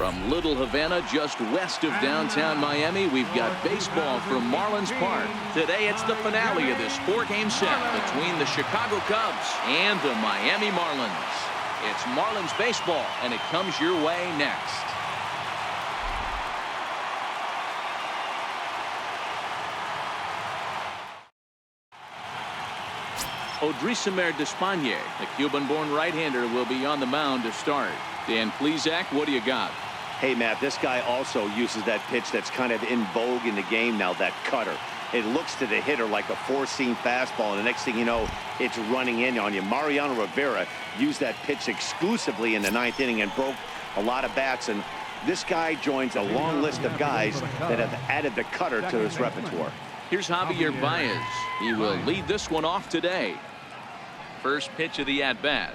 From Little Havana, just west of downtown Miami, we've got baseball from Marlins Park. Today, it's the finale of this 4-game set between the Chicago Cubs and the Miami Marlins. It's Marlins baseball, and it comes your way next. Odrisamer Despaigne, the Cuban-born right-hander, will be on the mound to start. Dan Plesac, what do you got? Hey, Matt, this guy also uses that pitch that's kind of in vogue in the game now, that cutter. It looks to the hitter like a four-seam fastball, and the next thing you know, it's running in on you. Mariano Rivera used that pitch exclusively in the 9th inning and broke a lot of bats, and this guy joins a long list of guys that have added the cutter to his repertoire. Here's Javier Baez. He will lead this one off today. First pitch of the at-bat.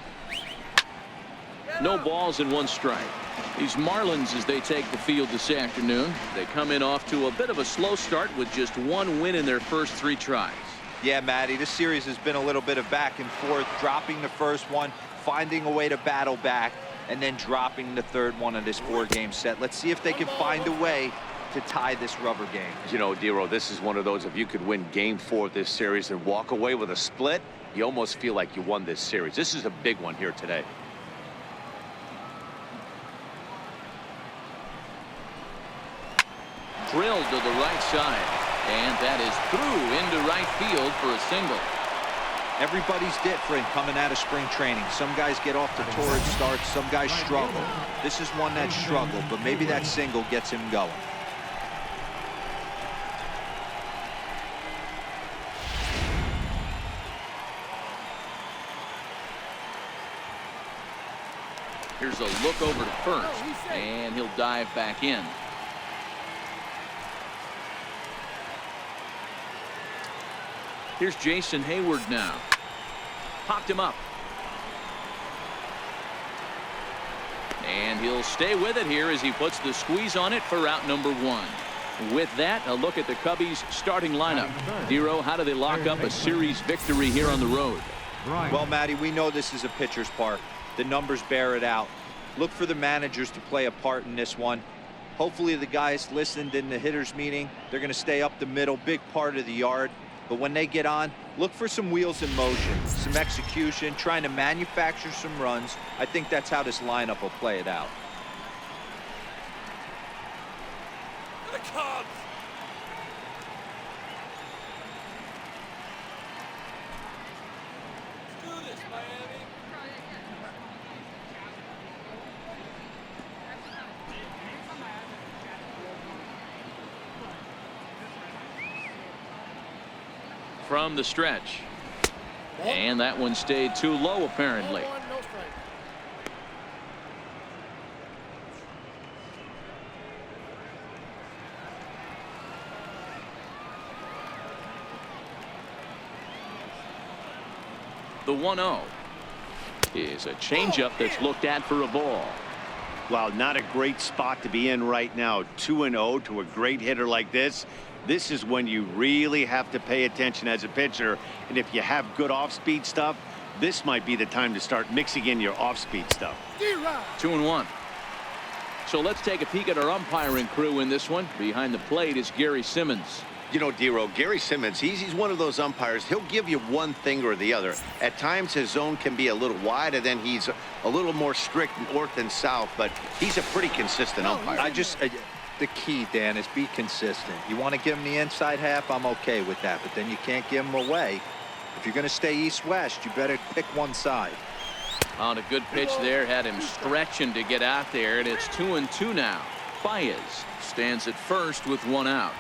No balls and 1 strike. These Marlins, as they take the field this afternoon, they come in off to a bit of a slow start with just 1 win in their first 3 tries. Yeah, Matty, this series has been a little bit of back and forth, dropping the first one, finding a way to battle back, and then dropping the third one of this 4-game set. Let's see if they can find a way to tie this rubber game. You know, Dero, this is one of those, if you could win game 4 of this series and walk away with a split, you almost feel like you won this series. This is a big one here today. Drilled to the right side, and that is through into right field for a single. Everybody's different coming out of spring training. Some guys get off to torrid starts, some guys struggle. This is one that struggled, but maybe that single gets him going. Here's a look over to first, and he'll dive back in. Here's Jason Hayward now. Popped him up. And he'll stay with it here as he puts the squeeze on it for out number 1. With that, a look at the Cubbies' starting lineup. Dero, how do they lock up a series victory here on the road? Well, Matty, we know this is a pitcher's park. The numbers bear it out. Look for the managers to play a part in this one. Hopefully the guys listened in the hitters meeting. They're going to stay up the middle, big part of the yard. But when they get on, look for some wheels in motion, some execution, trying to manufacture some runs. I think that's how this lineup will play it out. The Cubs! Let's do this, Miami. From the stretch, and that one stayed too low apparently. The 1-0 is a changeup that's looked at for a ball. Wow, not a great spot to be in right now. 2-0 to a great hitter like this. This is when you really have to pay attention as a pitcher, and if you have good off-speed stuff, this might be the time to start mixing in your off-speed stuff. 2-1. So let's take a peek at our umpiring crew in this one. Behind the plate is Gary Simmons. You know, Dero, Gary Simmons, he's one of those umpires. He'll give you one thing or the other. At times his zone can be a little wide, and then he's a little more strict north and south, but he's a pretty consistent umpire. The key, Dan, is be consistent. You want to give him the inside half, I'm okay with that, but then you can't give him away. If you're going to stay east-west, you better pick one side. On a good pitch there, had him stretching to get out there, and it's 2-2 now. Baez stands at first with 1 out.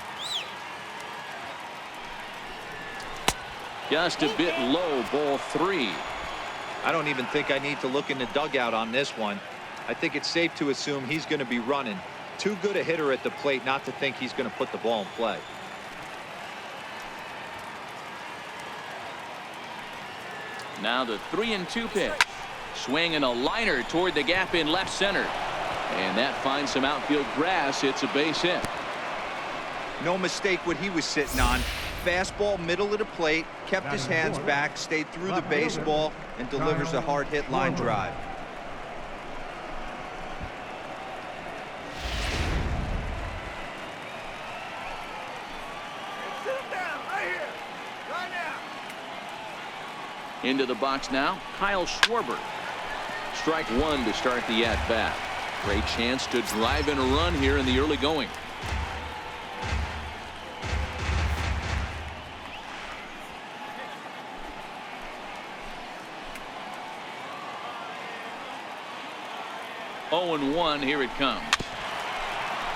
Just a bit low, ball 3. I don't even think I need to look in the dugout on this one. I think it's safe to assume he's going to be running. Too good a hitter at the plate not to think he's going to put the ball in play. Now the 3-2 pitch. Swing and a liner toward the gap in left center. And that finds some outfield grass. It's a base hit. No mistake what he was sitting on. Fastball middle of the plate, kept his hands back, stayed through the baseball, and delivers a hard hit line drive. Into the box now, Kyle Schwarber. Strike one to start the at-bat. Great chance to drive in a run here in the early going. Oh, and 1, here it comes.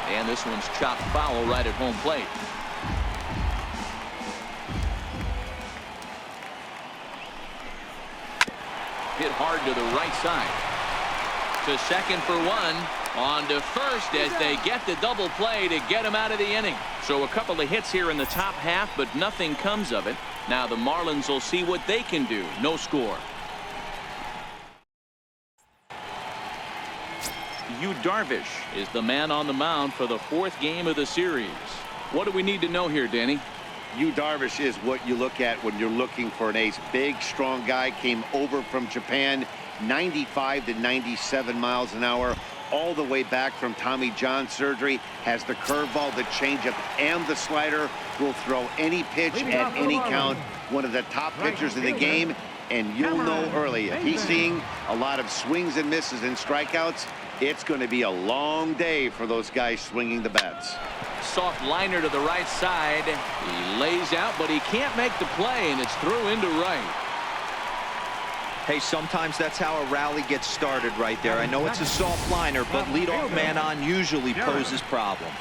And this one's chopped foul right at home plate. Hit hard to the right side. To second for 1. On to first as they get the double play to get him out of the inning. So a couple of hits here in the top half, but nothing comes of it. Now the Marlins will see what they can do. No score. Yu Darvish is the man on the mound for the 4th game of the series. What do we need to know here, Danny? Yu Darvish is what you look at when you're looking for an ace. Big, strong guy, came over from Japan, 95 to 97 miles an hour, all the way back from Tommy John surgery. Has the curveball, the changeup, and the slider. Will throw any pitch at any count. One of the top pitchers in the game, and you'll know early if he's seeing a lot of swings and misses and strikeouts. It's going to be a long day for those guys swinging the bats. Soft liner to the right side. He lays out, but he can't make the play, and it's through into right. Hey, sometimes that's how a rally gets started right there. I know it's a soft liner, but leadoff man on usually poses problems.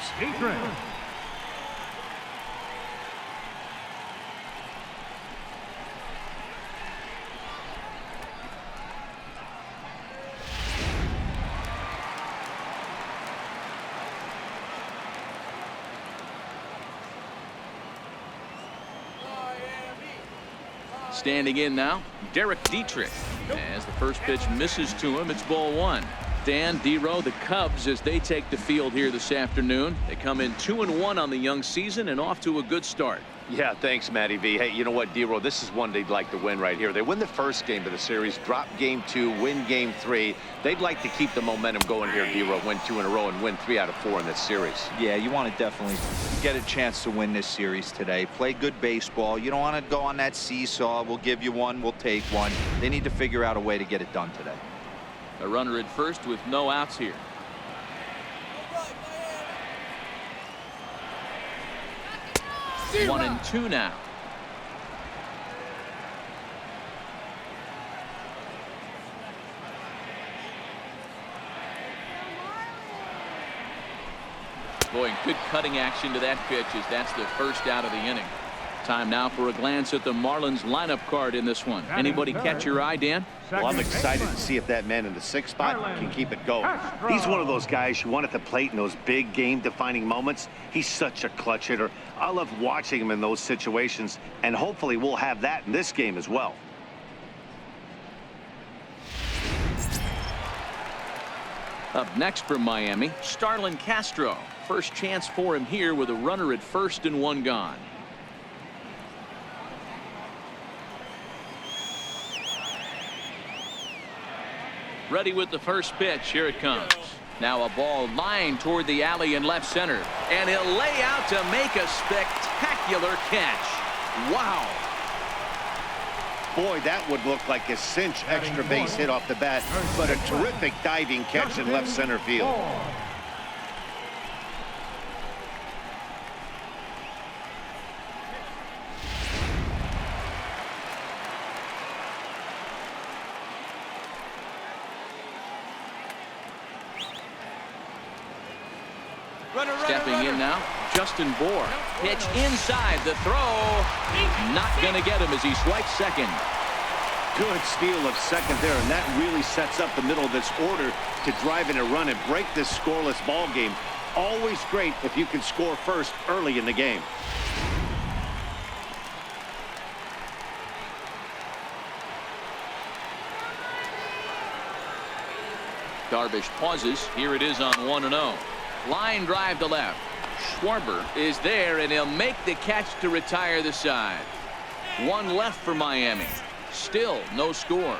Standing in now, Derek Dietrich. As the first pitch misses to him, it's ball 1. Dan, D-Row, the Cubs, as they take the field here this afternoon. They come in 2-1 on the young season and off to a good start. Yeah, thanks, Matty V. Hey, you know what, D-Row, this is one they'd like to win right here. They win the first game of the series, drop game 2, win game 3. They'd like to keep the momentum going here, D-Row, win 2 in a row and win 3 out of 4 in this series. Yeah, you want to definitely get a chance to win this series today. Play good baseball. You don't want to go on that seesaw. We'll give you one, we'll take one. They need to figure out a way to get it done today. A runner at first with no outs here. 1-2 now. Boy, good cutting action to that pitch as that's the first out of the inning. Time now for a glance at the Marlins lineup card in this one. Anybody catch your eye, Dan? Well, I'm excited to see if that man in the 6th spot can keep it going. He's one of those guys you want at the plate in those big game-defining moments. He's such a clutch hitter. I love watching him in those situations, and hopefully we'll have that in this game as well. Up next from Miami, Starlin Castro. First chance for him here with a runner at first and 1 gone. Ready with the first pitch. Here it comes. Now a ball lined toward the alley in left center. And he'll lay out to make a spectacular catch. Wow. Boy, that would look like a cinch extra base hit off the bat, but a terrific diving catch in left center field. Stepping in now, Justin Bour. Pitch inside, the throw. Not going to get him as he swipes second. Good steal of second there, and that really sets up the middle of this order to drive in a run and break this scoreless ball game. Always great if you can score first early in the game. Darvish pauses. Here it is on 1-0. Line drive to left. Schwarber is there, and he'll make the catch to retire the side. 1 left for Miami. Still no score.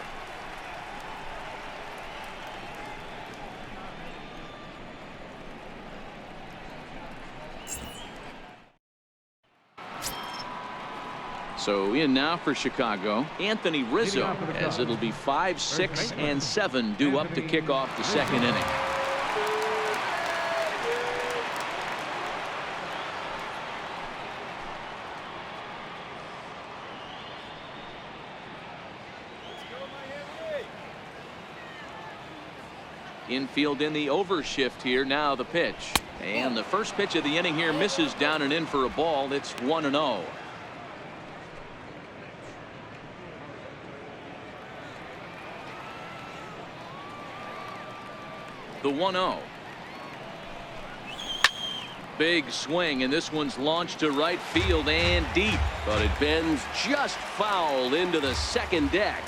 So in now for Chicago, Anthony Rizzo, as it'll be 5, 6, and 7 due up to kick off the second inning. Infield in the overshift here. Now the pitch. And the first pitch of the inning here misses down and in for a ball. It's 1-0. The 1-0. Big swing, and this one's launched to right field and deep, but it bends just foul into the second deck.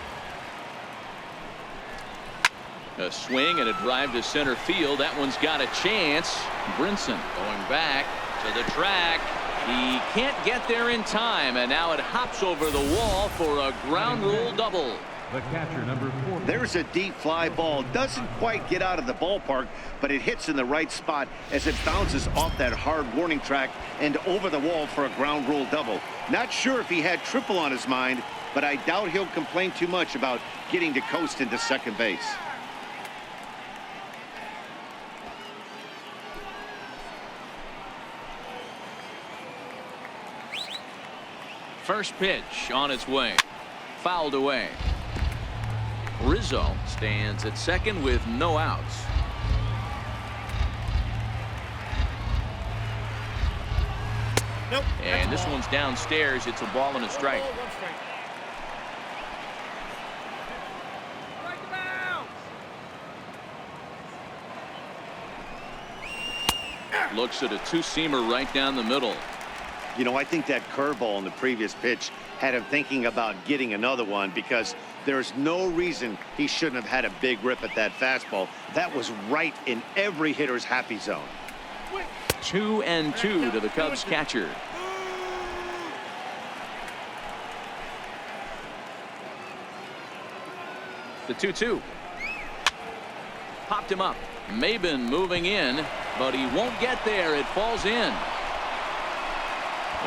A swing and a drive to center field. That one's got a chance. Brinson going back to the track. He can't get there in time, and now it hops over the wall for a ground rule double. The catcher, number 4. There's a deep fly ball. Doesn't quite get out of the ballpark, but it hits in the right spot as it bounces off that hard warning track and over the wall for a ground rule double. Not sure if he had triple on his mind, but I doubt he'll complain too much about getting to coast into second base. First pitch on its way. Fouled away. Rizzo stands at second with no outs. Nope. And this one's downstairs. It's a ball and a strike. Looks at a two-seamer right down the middle. You know, I think that curveball in the previous pitch had him thinking about getting another one, because there's no reason he shouldn't have had a big rip at that fastball. That was right in every hitter's happy zone. 2-2 to the Cubs catcher. The 2-2. Popped him up. Maben moving in, but he won't get there. It falls in.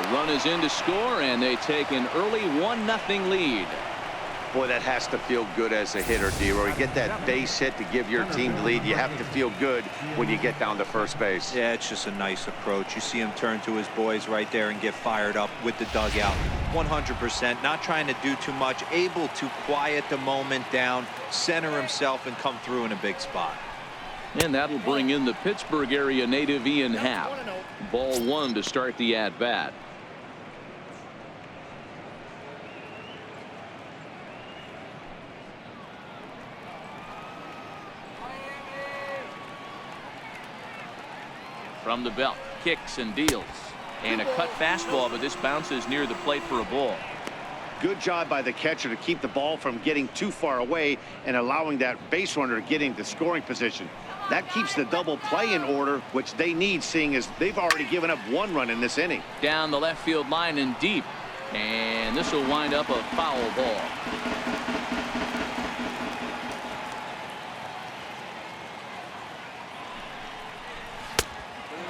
The run is in to score, and they take an early 1-0 lead. Boy, that has to feel good as a hitter, D-Roy. You get that base hit to give your team the lead. You have to feel good when you get down to first base. Yeah, it's just a nice approach. You see him turn to his boys right there and get fired up with the dugout. 100%. Not trying to do too much. Able to quiet the moment down, center himself, and come through in a big spot. And that'll bring in the Pittsburgh area native Ian Happ. Ball 1 to start the at-bat. From the belt, kicks and deals. And a cut fastball, but this bounces near the plate for a ball. Good job by the catcher to keep the ball from getting too far away and allowing that base runner to get into scoring position. That keeps the double play in order, which they need, seeing as they've already given up 1 run in this inning. Down the left field line and deep. And this will wind up a foul ball.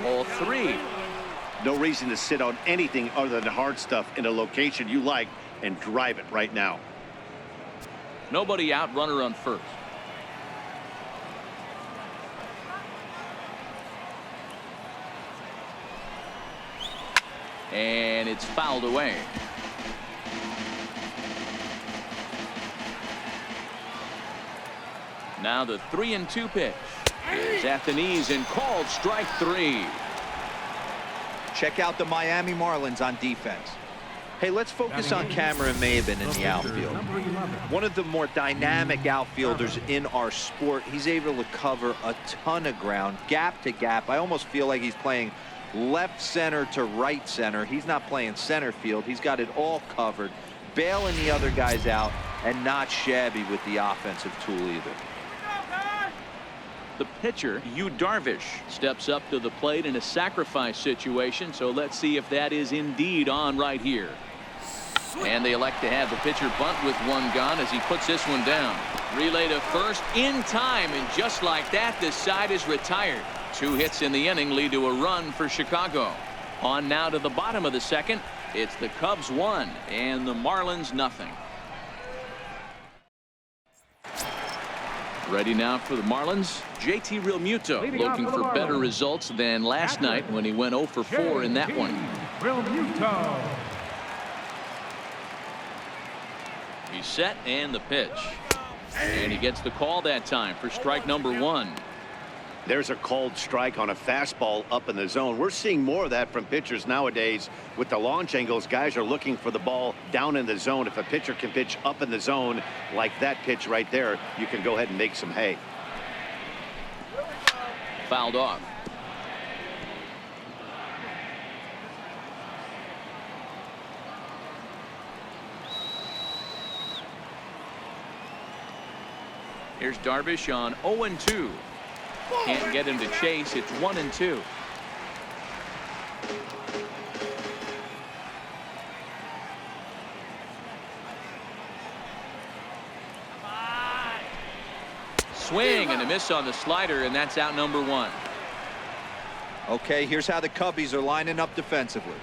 Ball 3. No reason to sit on anything other than hard stuff in a location you like and drive it right now. Nobody out, runner on first. And it's fouled away. Now the 3-2 pitch is at the knees and called strike 3. Check out the Miami Marlins on defense. Hey, let's focus on Cameron Maben in the outfield. One of the more dynamic outfielders in our sport. He's able to cover a ton of ground, gap to gap. I almost feel like he's playing left center to right center. He's not playing center field. He's got it all covered, bailing the other guys out, and not shabby with the offensive tool either. The pitcher, Yu Darvish, steps up to the plate in a sacrifice situation, so let's see if that is indeed on right here. And they elect to have the pitcher bunt with 1 gone as he puts this one down. Relay to first in time, and just like that, the side is retired. 2 hits in the inning lead to a run for Chicago. On now to the bottom of the second. It's the Cubs 1 and the Marlins nothing. Ready now for the Marlins, JT Realmuto, looking for better results than last night when he went 0 for 4 in that one. He's set and the pitch. And he gets the call that time for strike number 1. There's a called strike on a fastball up in the zone. We're seeing more of that from pitchers nowadays. With the launch angles, guys are looking for the ball down in the zone. If a pitcher can pitch up in the zone like that pitch right there, you can go ahead and make some hay. Fouled off. Here's Darvish on 0-2. Can't get him to chase. It's 1-2. Swing and a miss on the slider, and that's out number 1. Okay, here's how the Cubbies are lining up defensively.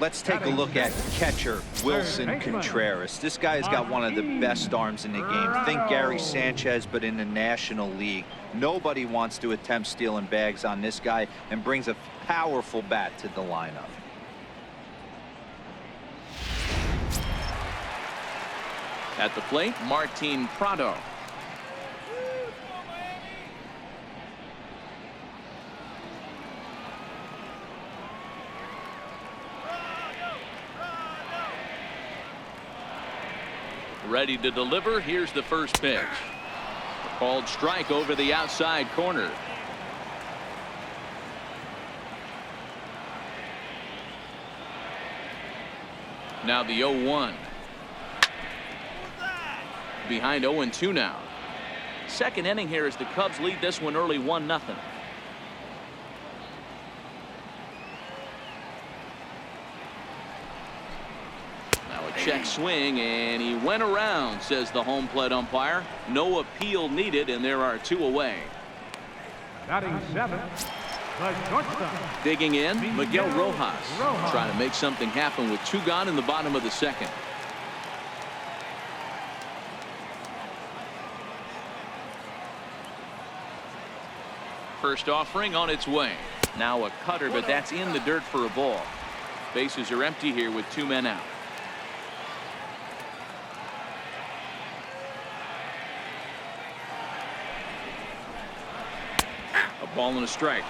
Let's take a look at catcher Wilson Contreras. This guy's got one of the best arms in the game. Think Gary Sanchez, but in the National League. Nobody wants to attempt stealing bags on this guy, and brings a powerful bat to the lineup. At the plate, Martin Prado. Ready to deliver. Here's the first pitch. Called strike over the outside corner. Now the 0-1. Behind 0-2 now. Second inning here as the Cubs lead this one early 1-0. Check swing, and he went around, says the home plate umpire. No appeal needed, and there are 2 away. Batting 7, the shortstop. Digging in, Miguel Rojas. Trying to make something happen with 2 gone in the bottom of the second. First offering on its way. Now a cutter, but that's in the dirt for a ball. Bases are empty here with 2 men out. Ball and a strike.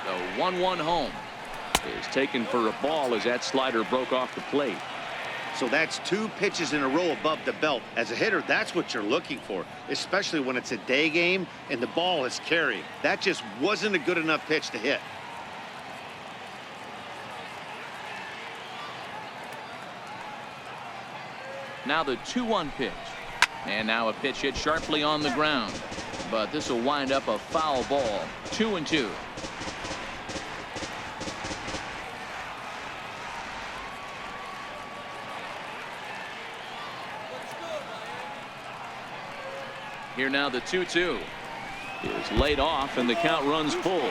The 1-1 home is taken for a ball as that slider broke off the plate. So that's 2 pitches in a row above the belt. As a hitter, that's what you're looking for, especially when it's a day game and the ball is carrying. That just wasn't a good enough pitch to hit. Now the 2-1 pitch. And now a pitch hit sharply on the ground. But this will wind up a foul ball. 2-2. Here now the 2-2 is laid off, and the count runs full.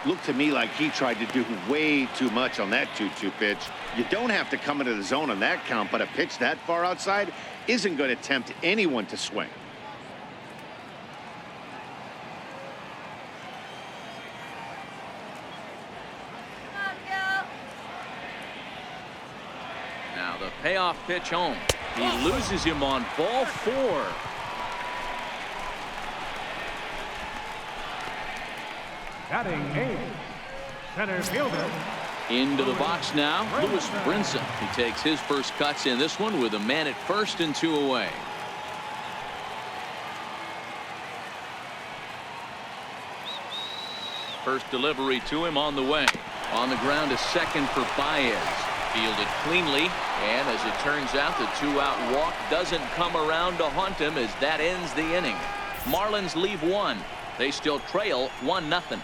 Looked to me like he tried to do way too much on that 2-2 pitch. You don't have to come into the zone on that count, but a pitch that far outside isn't going to tempt anyone to swing. Now the payoff pitch home. He loses him on ball 4. Batting 8, center fielder. Into the box now, Lewis Brinson. He takes his first cuts in this one with a man at first and 2 away. First delivery to him on the way. On the ground to second for Baez. Fielded cleanly, and as it turns out, the 2-out walk doesn't come around to haunt him as that ends the inning. Marlins leave 1. They still trail 1-0.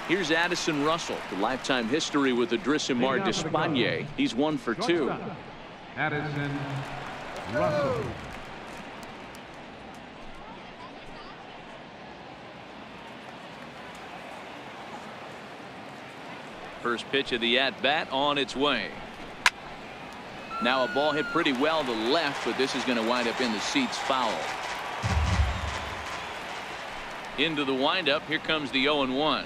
Here's Addison Russell. The lifetime history with Adrisamar Despaigne. He's 1 for 2. Addison Russell. First pitch of the at-bat on its way. Now a ball hit pretty well to left, but this is going to wind up in the seats foul. Into the windup. Here comes the 0-1.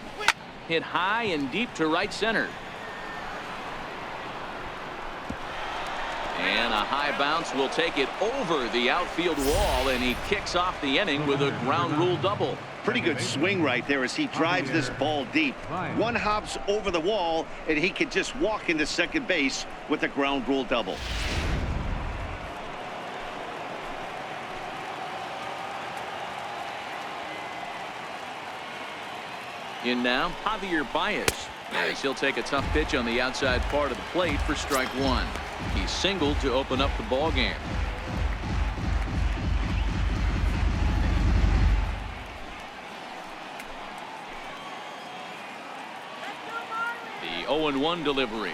Hit high and deep to right center. And a high bounce will take it over the outfield wall, and he kicks off the inning with a ground rule double. Pretty good swing right there as he drives this ball deep. One hops over the wall, and he can just walk into second base with a ground rule double. In now, Javier Baez, as he'll take a tough pitch on the outside part of the plate for strike 1. He singled to open up the ball game. The 0-1 delivery.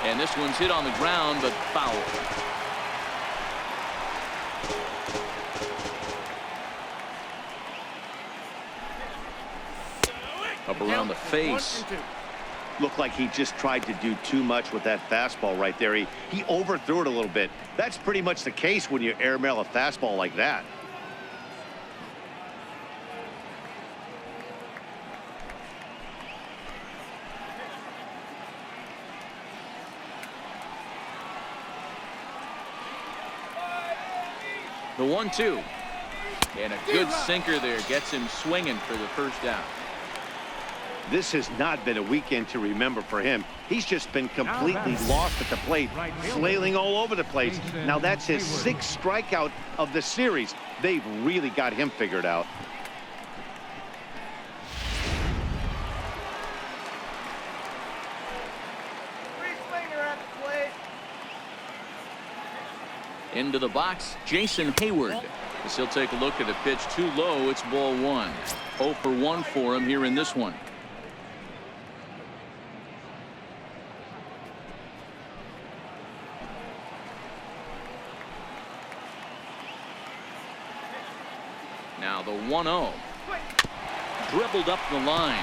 And this one's hit on the ground, but foul. Up around the face. Looked like he just tried to do too much with that fastball right there. He overthrew it a little bit. That's pretty much the case when you airmail a fastball like that. The 1-2. And a good sinker there gets him swinging for the first out. This has not been a weekend to remember for him. He's just been completely lost at the plate, flailing all over the place. Now that's his 6th strikeout of the series. They've really got him figured out. Into the box, Jason Hayward. As he'll take a look at a pitch too low. It's ball 1. 0 for 1 for him here in this one. Now the 1-0. Dribbled up the line.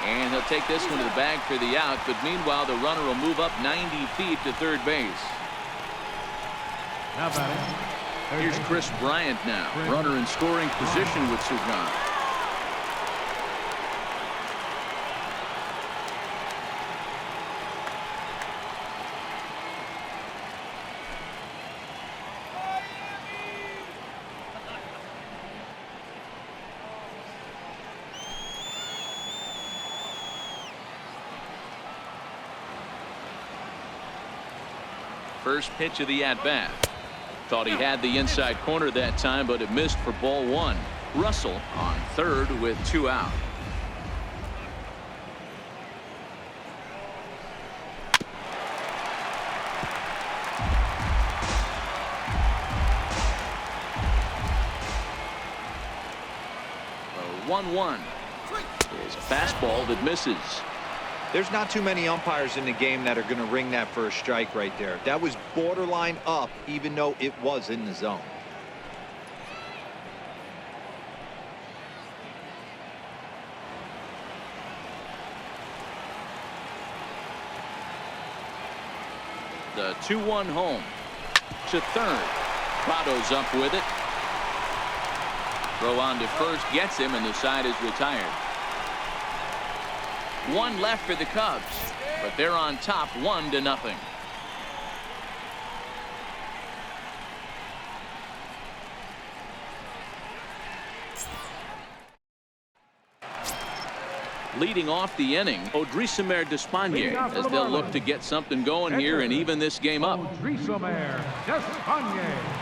And he'll take this one to the bag for the out. But meanwhile, the runner will move up 90 feet to third base. Now batting. Here's Chris Bryant now. Runner in scoring position with Sugan. First pitch of the at-bat. Thought he had the inside corner that time, but it missed for ball 1. Russell on third with 2 out. The 1-1 is a fastball that misses. There's not too many umpires in the game that are going to ring that for a strike right there. That was borderline up, even though it was in the zone. The 2-1 home to third. Prado's up with it. Throw on to first gets him, and the side is retired. 1 left for the Cubs, but they're on top 1-0. Leading off the inning, Adrisamar Despaigne, as they'll look to get something going here and even this game up. Adrisamar Despaigne.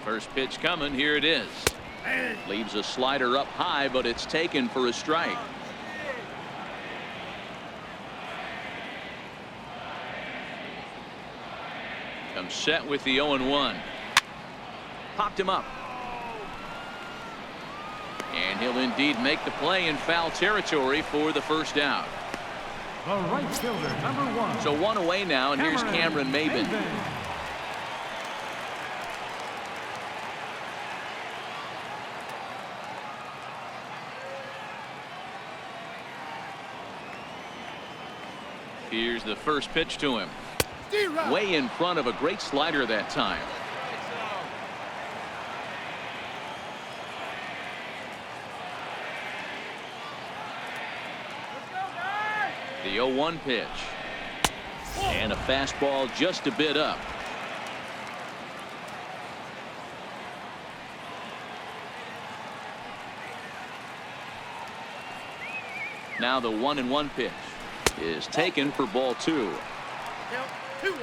First pitch coming. Here it is. Leaves a slider up high, but it's taken for a strike. Set with the 0-1. Popped him up. And he'll indeed make the play in foul territory for the first out. The right fielder, number 1. So one away now, and here's Cameron Maybin. Here's the first pitch to him. Way in front of a great slider that time. The 0-1 pitch. And a fastball just a bit up. Now the 1-1 pitch is taken for ball 2. 2-1.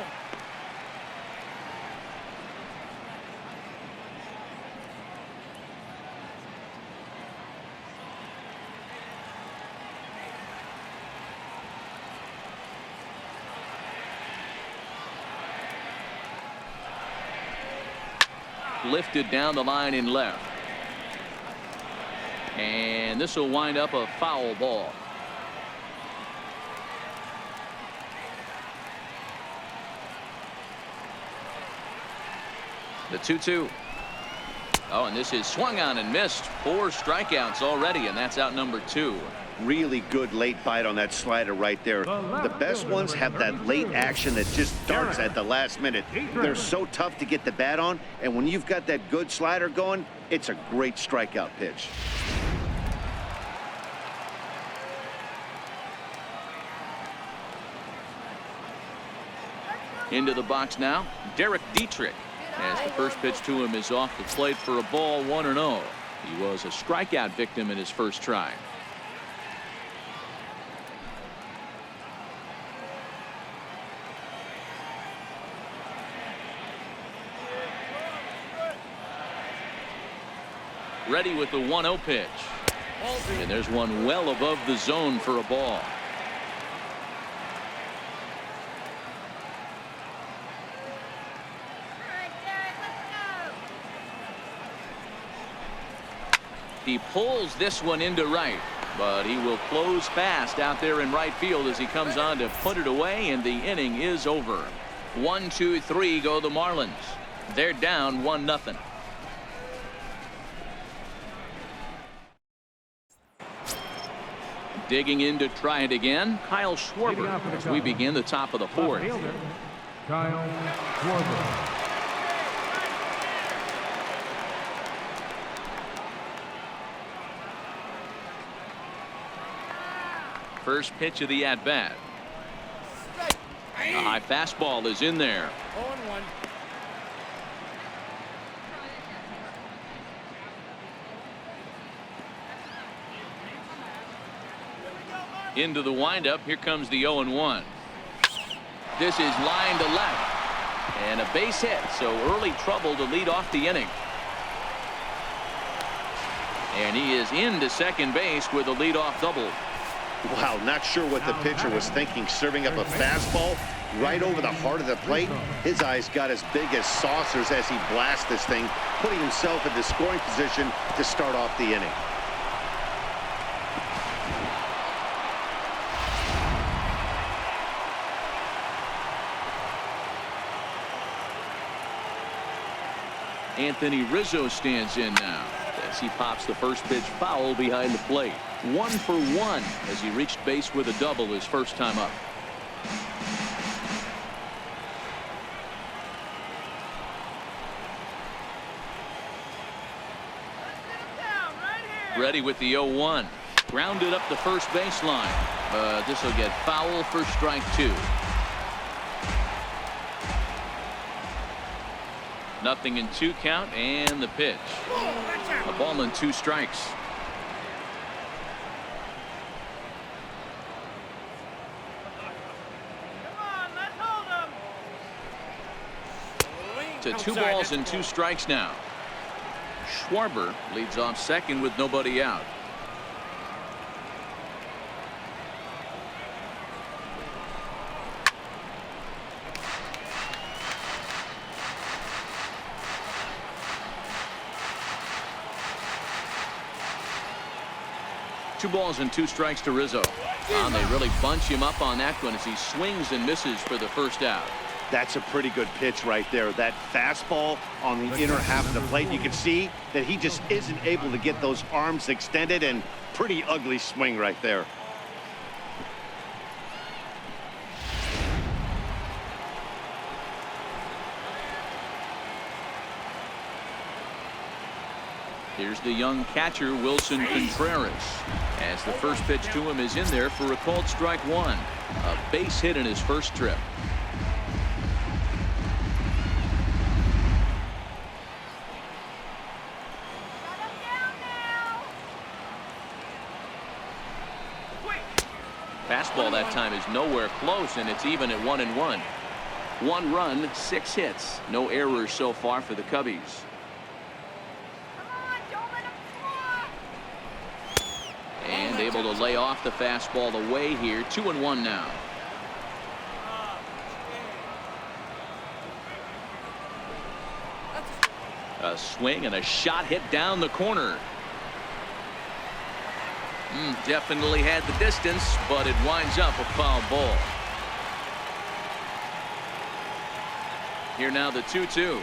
Lifted down the line in left. And this will wind up a foul ball. The 2-2. Oh, and this is swung on and missed. 4 strikeouts already, and that's out number 2. Really good late bite on that slider right there. The best ones have that late action that just darts at the last minute. They're so tough to get the bat on, and when you've got that good slider going, it's a great strikeout pitch. Into the box now, Derek Dietrich. As the first pitch to him is off the plate for a ball, 1-0. He was a strikeout victim in his first try. Ready with the 1-0 pitch. And there's one well above the zone for a ball. He pulls this one into right, but he will close fast out there in right field as he comes on to put it away, and the inning is over. 1, 2, 3 go the Marlins. They're down 1-0. Digging in to try it again, Kyle Schwarber, as we begin the top of the 4th. Kyle Schwarber. First pitch of the at-bat. A high fastball is in there. 0-1. Into the windup. Here comes the 0-1. This is line to left. And a base hit, so early trouble to lead off the inning. And he is into second base with a leadoff double. Wow, not sure what the pitcher was thinking, serving up a fastball right over the heart of the plate. His eyes got as big as saucers as he blasts this thing, putting himself in the scoring position to start off the inning. Anthony Rizzo stands in now as he pops the first pitch foul behind the plate. 1 for 1 as he reached base with a double his first time up. Ready with the 0-1. Grounded up the first baseline. This will get foul for strike 2. Nothing in 2 count, and the pitch. A ball and 2 strikes. To 2 balls and 2 strikes now. Schwarber leads off second with nobody out. 2 balls and 2 strikes to Rizzo. And they really bunch him up on that one as he swings and misses for the first out. That's a pretty good pitch right there. That fastball on the inner half of the plate. You can see that he just isn't able to get those arms extended, and pretty ugly swing right there. Here's the young catcher, Wilson Contreras, as the first pitch to him is in there for a called strike 1. A base hit in his first trip. Fastball that time is nowhere close, and it's even at 1-1. 1 run, 6 hits. No errors so far for the Cubbies. And able to lay off the fastball away here. 2-1 now. A swing and a shot hit down the corner. Definitely had the distance, but it winds up a foul ball. Here now the 2-2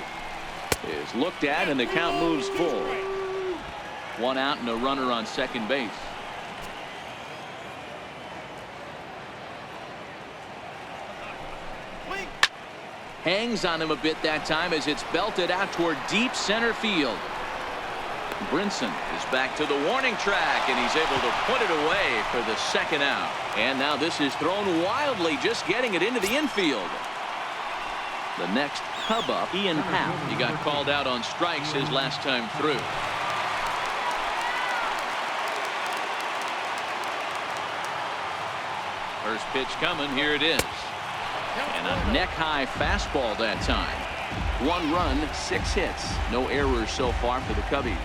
is looked at, and the count moves full. 1 out and a runner on second base. Hangs on him a bit that time as it's belted out toward deep center field. Brinson is back to the warning track, and he's able to put it away for the second out. And now this is thrown wildly, just getting it into the infield. The next Cub up, Ian Happ. He got called out on strikes his last time through. First pitch coming. Here it is. And a neck-high fastball that time. 1 run, 6 hits. No errors so far for the Cubbies.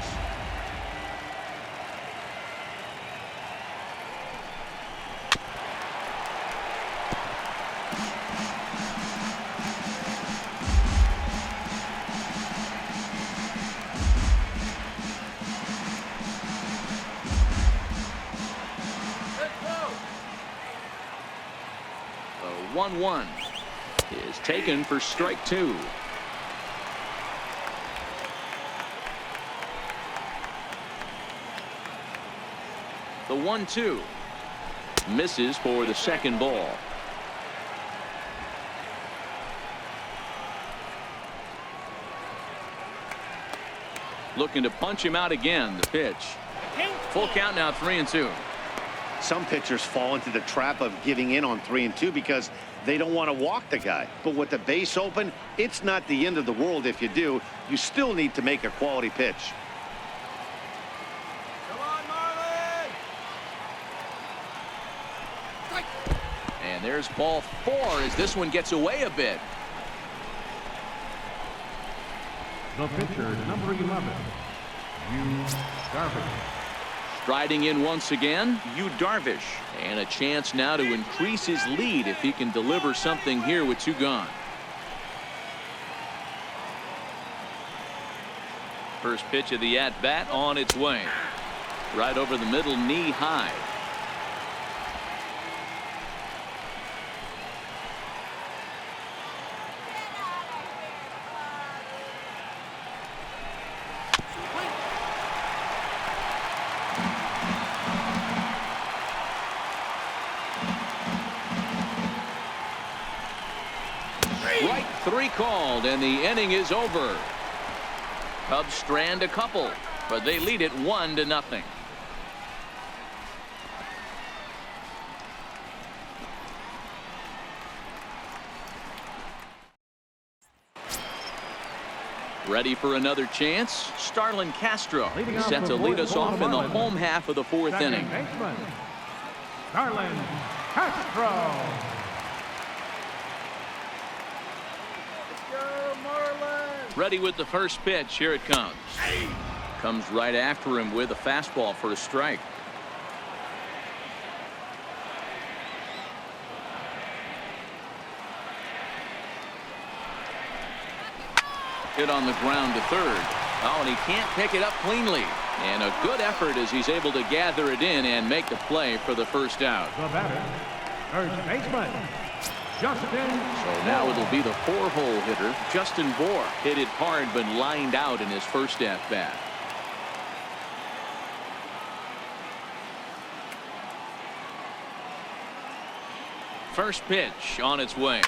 The 1-1 is taken for strike 2. The 1-2 misses for the second ball. Looking to punch him out again. The pitch. Full count now, 3-2. Some pitchers fall into the trap of giving in on 3-2 because they don't want to walk the guy. But with the base open, it's not the end of the world if you do. You still need to make a quality pitch. Come on, Marlins! And there's ball 4 as this one gets away a bit. The pitcher, number 11, Yu Darvish. Striding in once again, Yu Darvish. And a chance now to increase his lead if he can deliver something here with 2 gone. First pitch of the at-bat on its way. Right over the middle, knee high. Strike 3 called, and the inning is over. Cubs strand a couple, but they lead it 1-0. Ready for another chance? Starlin Castro is set to lead us off in the home half of the 4th inning. Starlin Castro. Ready with the first pitch. Here it comes. Comes right after him with a fastball for a strike. Hit on the ground to third. Oh, and he can't pick it up cleanly. And a good effort as he's able to gather it in and make the play for the first out. The batter, first baseman, Justin. So now it'll be the 4-hole hitter, Justin Bohr. Hit it hard but lined out in his first at-bat. First pitch on its way.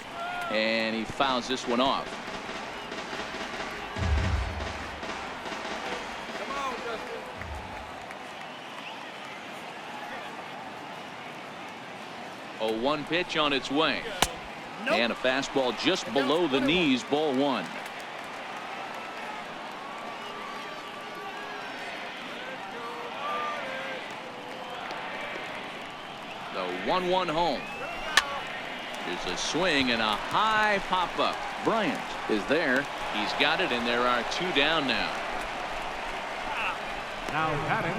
And he fouls this one off. Come on, Justin. A 1 pitch on its way. And a fastball just below the knees, ball 1. The 1-1 home. There's a swing and a high pop-up. Bryant is there. He's got it, and there are 2 down now. Now batting,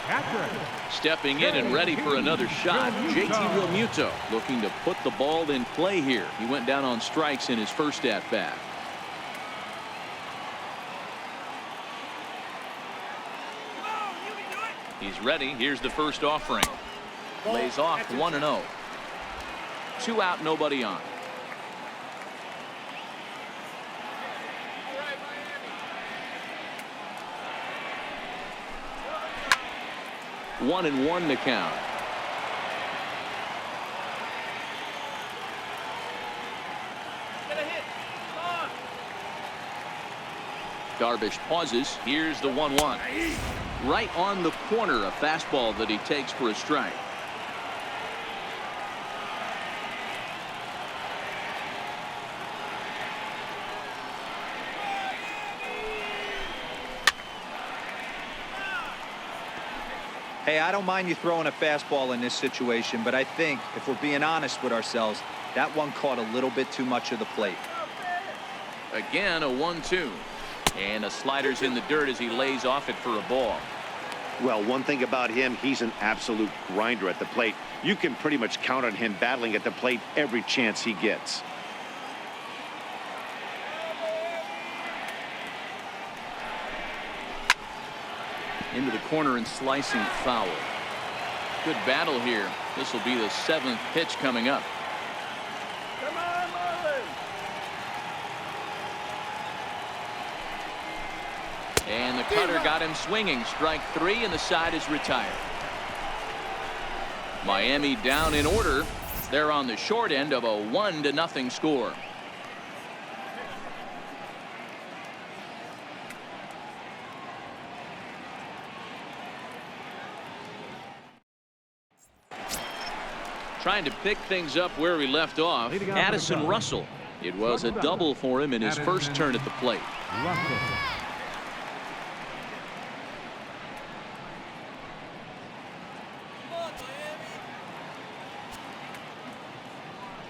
catcher. Stepping in and ready for another shot, JT Realmuto looking to put the ball in play here. He went down on strikes in his first at-bat. He's ready. Here's the first offering. Lays off 1-0. 2 out, nobody on. One and 1 to count. Darvish pauses. Here's the 1-1. Right on the corner, a fastball that he takes for a strike. Hey, I don't mind you throwing a fastball in this situation, but I think if we're being honest with ourselves, that one caught a little bit too much of the plate. Again, a 1-2. And a slider's in the dirt as he lays off it for a ball. Well, one thing about him, he's an absolute grinder at the plate. You can pretty much count on him battling at the plate every chance he gets. Into the corner and slicing foul. Good battle here. This will be the 7th pitch coming up. Come on, Marlins. And the cutter got him swinging. Strike 3, and the side is retired. Miami down in order. They're on the short end of a 1-0 score. Trying to pick things up where we left off, Addison Russell. It was a double for him in his first turn at the plate. Russell.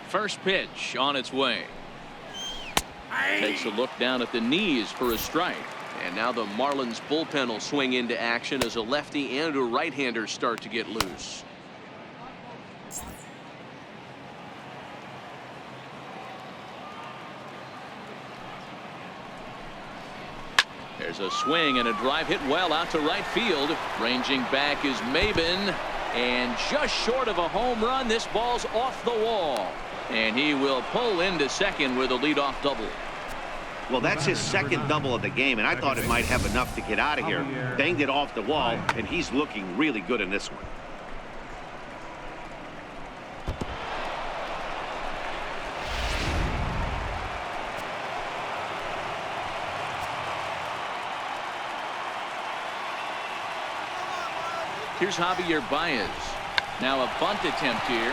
First pitch on its way. Takes a look down at the knees for a strike. And now the Marlins bullpen will swing into action as a lefty and a right-hander start to get loose. There's a swing and a drive hit well out to right field. Ranging back is Maben. And just short of a home run, this ball's off the wall. And he will pull into second with a leadoff double. Well, that's his second double of the game, and I thought it might have enough to get out of here. Banged it off the wall, and he's looking really good in this one. Here's Javier Baez. Now a bunt attempt here.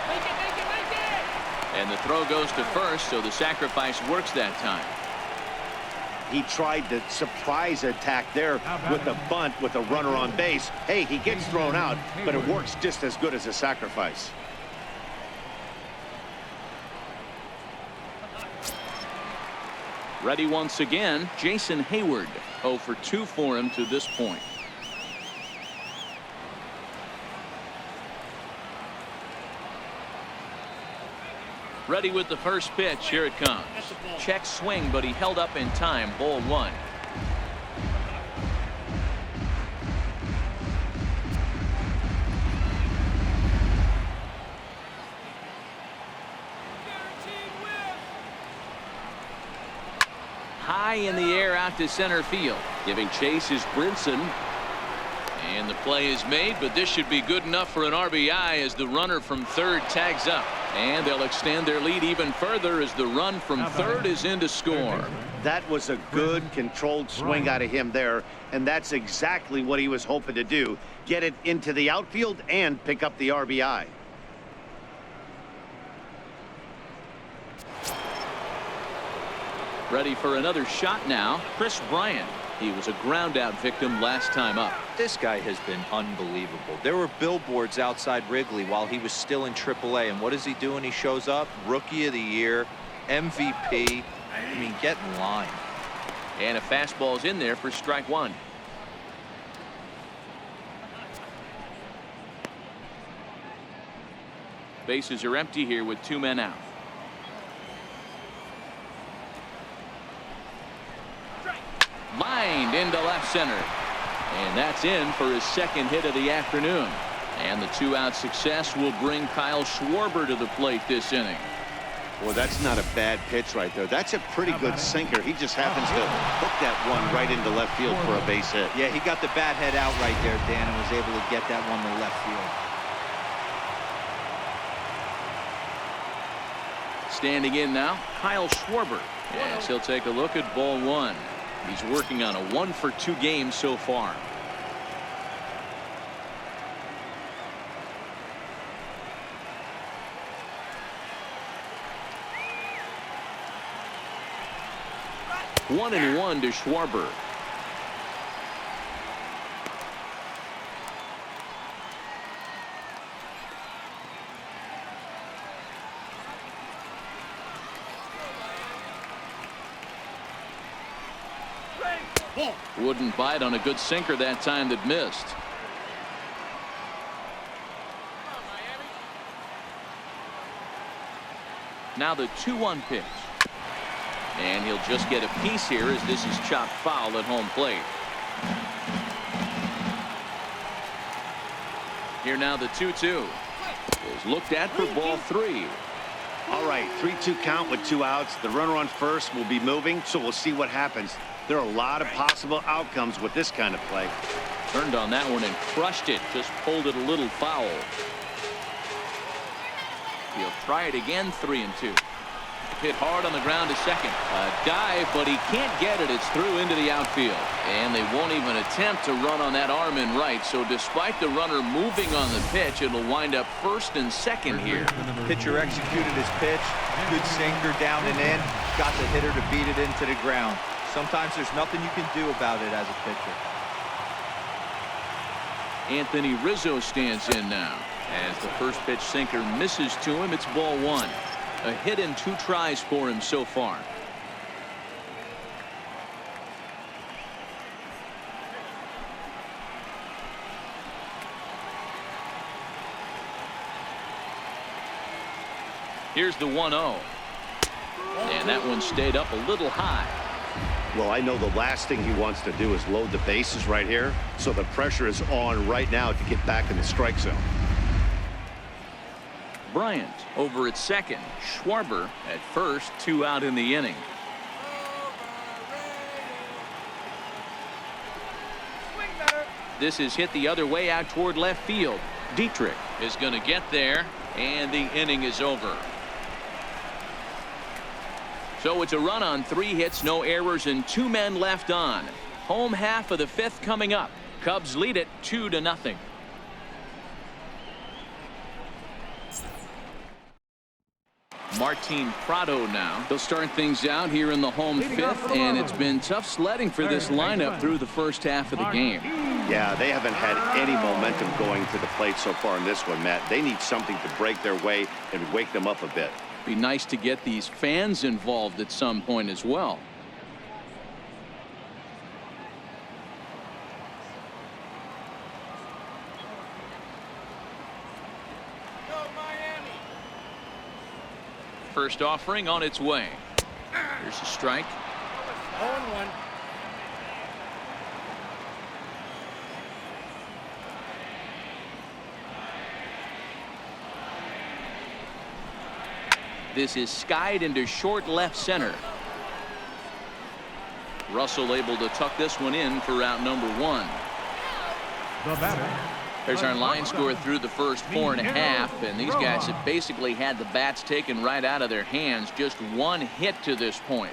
Make it, make it, make it. And the throw goes to first, so the sacrifice works that time. He tried the surprise attack there with a bunt with a runner on base. Hey, he gets thrown out, but it works just as good as a sacrifice. Ready once again, Jason Hayward. 0 for 2 for him to this point. Ready with the first pitch. Here it comes. Check swing, but he held up in time. Ball 1. high in the air out to center field. Giving chase is Brinson. And the play is made, but this should be good enough for an RBI as the runner from third tags up. And they'll extend their lead even further as the run from third is in to score. That was a good, controlled swing out of him there, and that's exactly what he was hoping to do. Get it into the outfield and pick up the RBI. Ready for another shot now, Chris Bryant. He was a ground-out victim last time up. This guy has been unbelievable. There were billboards outside Wrigley while he was still in AAA, and what is he doing? He shows up, Rookie of the Year, MVP. I mean, get in line. And a fastball's in there for strike one. Bases are empty here with 2 men out. Lined into left center. And that's in for his second hit of the afternoon. And the 2-out success will bring Kyle Schwarber to the plate this inning. Well, that's not a bad pitch right there. That's a pretty good sinker. He just happens to hook that one right into left field for a base hit. Yeah, he got the bat head out right there, Dan, and was able to get that one to left field. Standing in now, Kyle Schwarber. Yes, he'll take a look at ball one. He's working on a 1-for-2 game so far. One and one to Schwarber. Wouldn't bite on a good sinker that time that missed. Now the 2-1 pitch. And he'll just get a piece here as this is chopped foul at home plate. Here now the 2-2 is looked at for ball 3. All right, 3-2 count with 2 outs. The runner on first will be moving, so we'll see what happens. There are a lot of possible outcomes with this kind of play. Turned on that one and crushed it. Just pulled it a little foul. He'll try it again. 3-2. Hit hard on the ground to second. A dive, but he can't get it. It's through into the outfield. And they won't even attempt to run on that arm in right. So despite the runner moving on the pitch, it'll wind up first and second here. Pitcher executed his pitch. Good sinker down and in. Got the hitter to beat it into the ground. Sometimes there's nothing you can do about it as a pitcher. Anthony Rizzo stands in now. As the first pitch sinker misses to him, it's ball 1. A hit in 2 tries for him so far. Here's the 1-0. And that one stayed up a little high. Well, I know the last thing he wants to do is load the bases right here, so the pressure is on right now to get back in the strike zone. Bryant over at second. Schwarber at first. 2 out in the inning. This is hit the other way out toward left field. Dietrich is going to get there, and the inning is over. So it's a run on 3 hits, no errors, and 2 men left on. Home half of the 5th coming up. Cubs lead it 2-0. Martin Prado now. They'll start things out here in the home 5th, and it's been tough sledding for this lineup through the first half of the game. Yeah, they haven't had any momentum going to the plate so far in this one, Matt. They need something to break their way and wake them up a bit. Be nice to get these fans involved at some point as well. First offering on its way. Here's a strike. 0-1. This is skied into short left center. Russell able to tuck this one in for out number 1. The batter. There's our line score through the first 4.5, and these guys have basically had the bats taken right out of their hands. Just one hit to this point.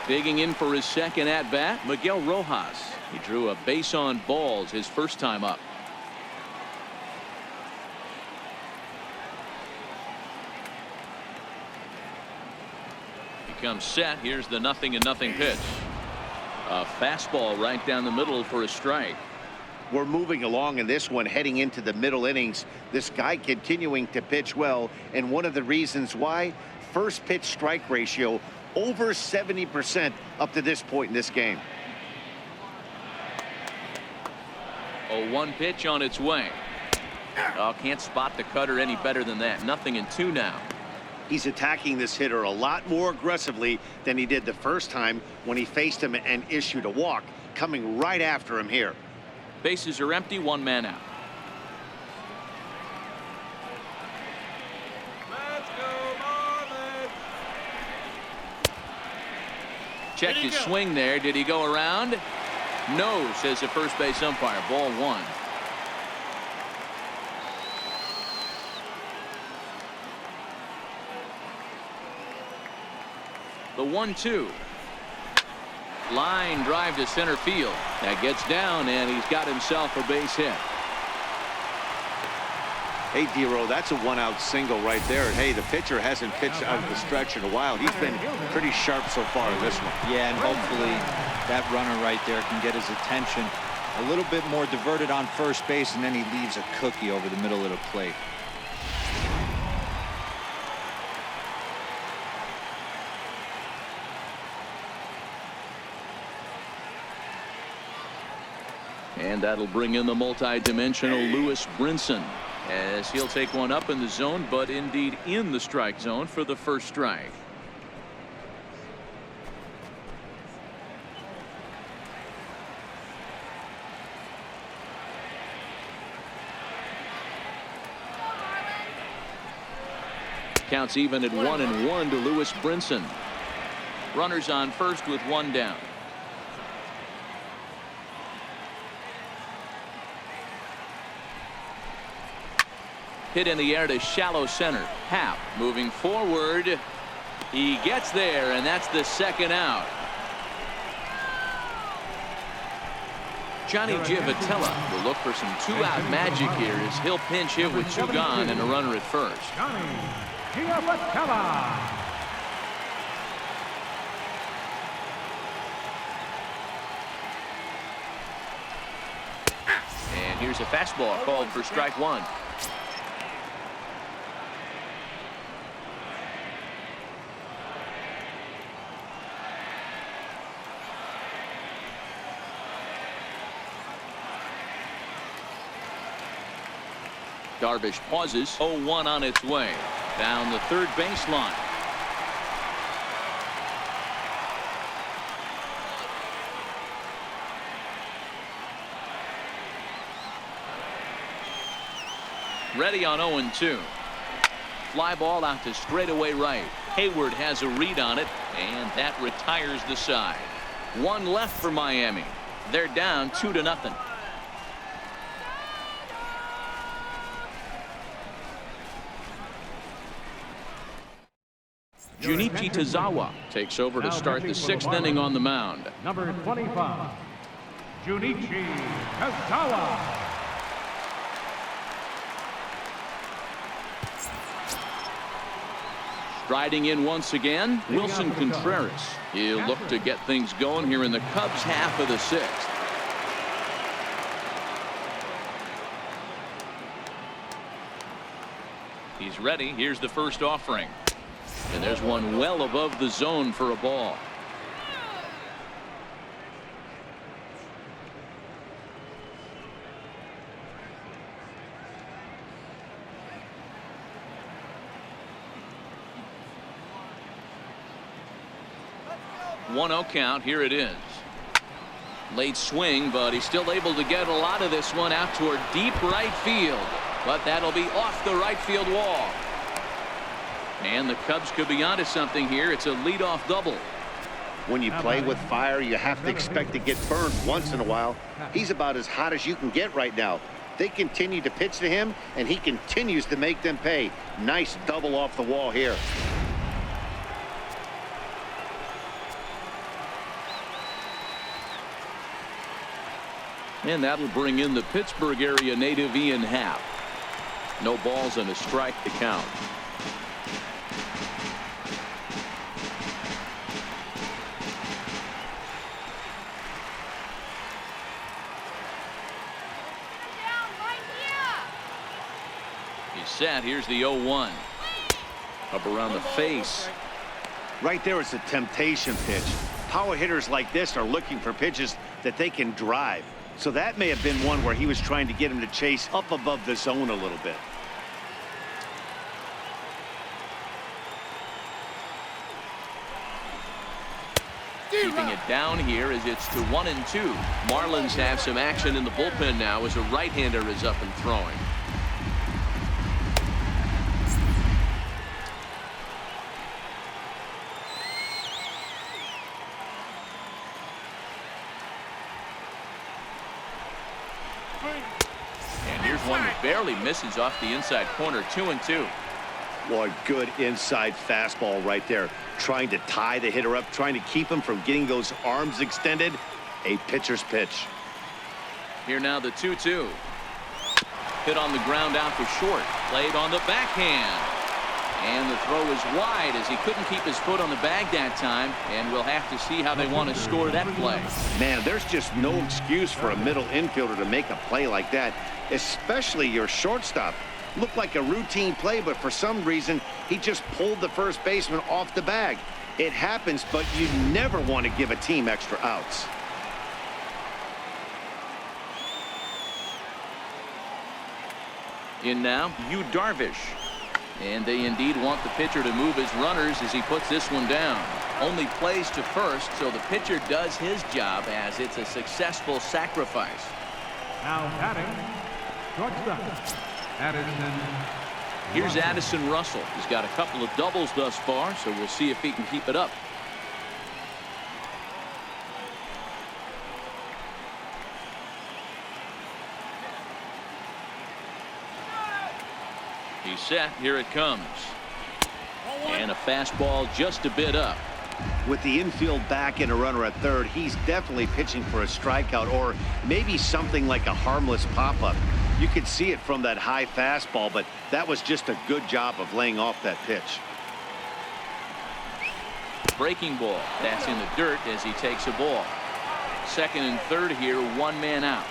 Digging in for his second at bat, Miguel Rojas. He drew a base on balls his first time up. Comes set. Here's the 0-0 pitch. A fastball right down the middle for a strike. We're moving along in this one, heading into the middle innings. This guy continuing to pitch well, and one of the reasons why, first pitch strike ratio over 70% up to this point in this game. A 1 pitch on its way. Oh, can't spot the cutter any better than that. 0-2 now. He's attacking this hitter a lot more aggressively than he did the first time when he faced him and issued a walk, coming right after him here. Bases are empty, 1 man out. Let's go, Marlins! Checked his swing there. Did he go around? No, says the first base umpire. Ball 1. The 1-2. Line drive to center field. That gets down, and he's got himself a base hit. Hey, D-Row, that's a 1-out single right there. And hey, the pitcher hasn't pitched out of the stretch in a while. He's been pretty sharp so far in this one. Yeah, and hopefully that runner right there can get his attention a little bit more diverted on first base, and then he leaves a cookie over the middle of the plate. And that'll bring in the multi-dimensional Lewis Brinson, as he'll take one up in the zone, but indeed in the strike zone for the first strike. Counts even at 1-1 to Lewis Brinson. Runners on first with 1 down. Hit in the air to shallow center. Happ moving forward. He gets there, and that's the 2nd out. Johnny Giavotella will look for some 2-out magic here as he'll pinch hit with 2 gone and a runner at first. Johnny Giavotella. And here's a fastball called for strike 1. Darvish pauses. 0-1 on its way down the third baseline. Ready on 0-2. Fly ball out to straightaway right. Hayward has a read on it, and that retires the side. 1 left for Miami. They're down 2-0. Junichi Tazawa takes over to start the 6th inning on the mound. Number 25, Junichi Tazawa. Striding in once again, Wilson Contreras. He'll look to get things going here in the Cubs' half of the 6th. He's ready. Here's the first offering. And there's one well above the zone for a ball. One 0 count. Here it is. Late swing, but he's still able to get a lot of this one out toward deep right field. But that'll be off the right field wall. And the Cubs could be onto something here. It's a leadoff double. When you play with fire, you have to expect to get burned once in a while. He's about as hot as you can get right now. They continue to pitch to him, and he continues to make them pay. Nice double off the wall here. And that'll bring in the Pittsburgh area native Ian Happ. No balls and a strike to count. He's set. Here's the 0-1. Up around the face. Right there, it's a temptation pitch. Power hitters like this are looking for pitches that they can drive. So that may have been one where he was trying to get him to chase up above the zone a little bit. Keeping it down here as it's to 1-2. Marlins have some action in the bullpen now as a right-hander is up and throwing. And here's one that barely misses off the inside corner. 2-2. Boy, good inside fastball right there. Trying to tie the hitter up, trying to keep him from getting those arms extended. A pitcher's pitch. Here now the 2-2. Hit on the ground out to short. Played on the backhand. And the throw is wide as he couldn't keep his foot on the bag that time. And we'll have to see how they want to score that play. Man, there's just no excuse for a middle infielder to make a play like that, especially your shortstop. Looked like a routine play, but for some reason, he just pulled the first baseman off the bag. It happens, but you never want to give a team extra outs. In now, Yu Darvish. And they indeed want the pitcher to move his runners as he puts this one down. Only plays to first, so the pitcher does his job as it's a successful sacrifice. Now batting, shortstop, Addison. Here's Addison Russell. He's got a couple of doubles thus far, so we'll see if he can keep it up. He's set. Here it comes. And a fastball just a bit up. With the infield back and a runner at third, he's definitely pitching for a strikeout or maybe something like a harmless pop-up. You could see it from that high fastball, but that was just a good job of laying off that pitch. Breaking ball. That's in the dirt as he takes a ball. Second and third here, one man out.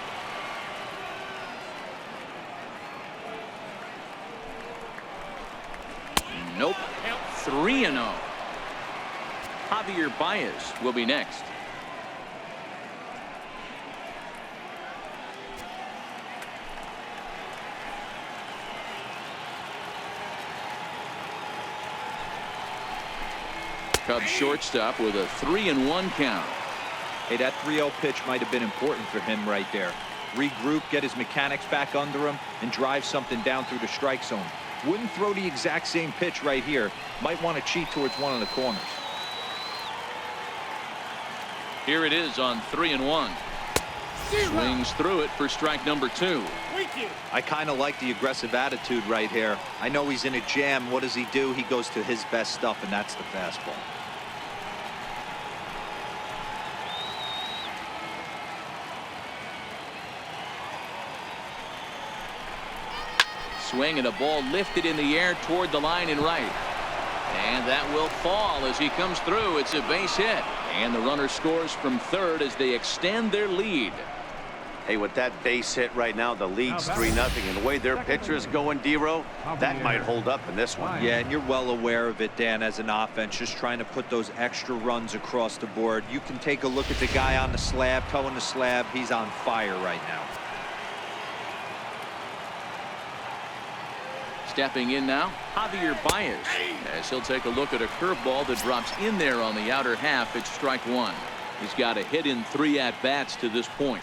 Nope. 3-0. Javier Baez will be next. Cubs shortstop with a 3-1 count. Hey, that 3-0 pitch might have been important for him right there. Regroup, get his mechanics back under him, and drive something down through the strike zone. Wouldn't throw the exact same pitch right here. Might want to cheat towards one of the corners. Here it is on 3-1. Swings through it for strike number 2. I kind of like the aggressive attitude right here. I know he's in a jam. What does he do? He goes to his best stuff, and that's the fastball. Swing and a ball lifted in the air toward the line and right. And that will fall as he comes through. It's a base hit. And the runner scores from third as they extend their lead. Hey, with that base hit right now, the lead's 3-0. And the way their pitcher is going, D-Row, that might hold up in this one. Yeah, and you're well aware of it, Dan, as an offense, just trying to put those extra runs across the board. You can take a look at the guy on the slab, towing the slab. He's on fire right now. Stepping in now, Javier Baez, as he'll take a look at a curveball that drops in there on the outer half. It's strike 1. He's got a hit in 3 at-bats to this point.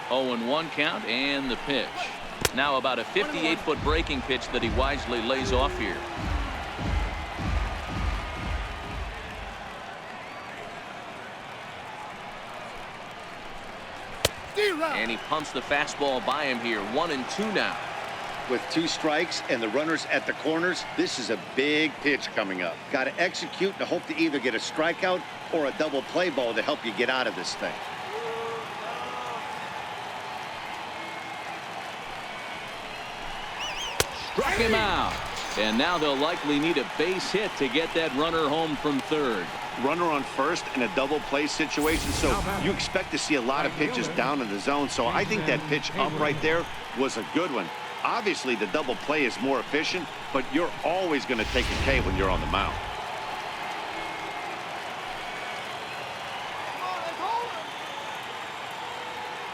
0-1 count and the pitch. Now about a 58-foot breaking pitch that he wisely lays off here. And he pumps the fastball by him here. 1-2 now. With 2 strikes and the runners at the corners, this is a big pitch coming up. Got to execute and hope to either get a strikeout or a double play ball to help you get out of this thing. Struck him out. And now they'll likely need a base hit to get that runner home from third. Runner on first in a double play situation, so you expect to see a lot of pitches down in the zone. So I think that pitch up right there was a good one. Obviously, the double play is more efficient, but you're always going to take a K when you're on the mound.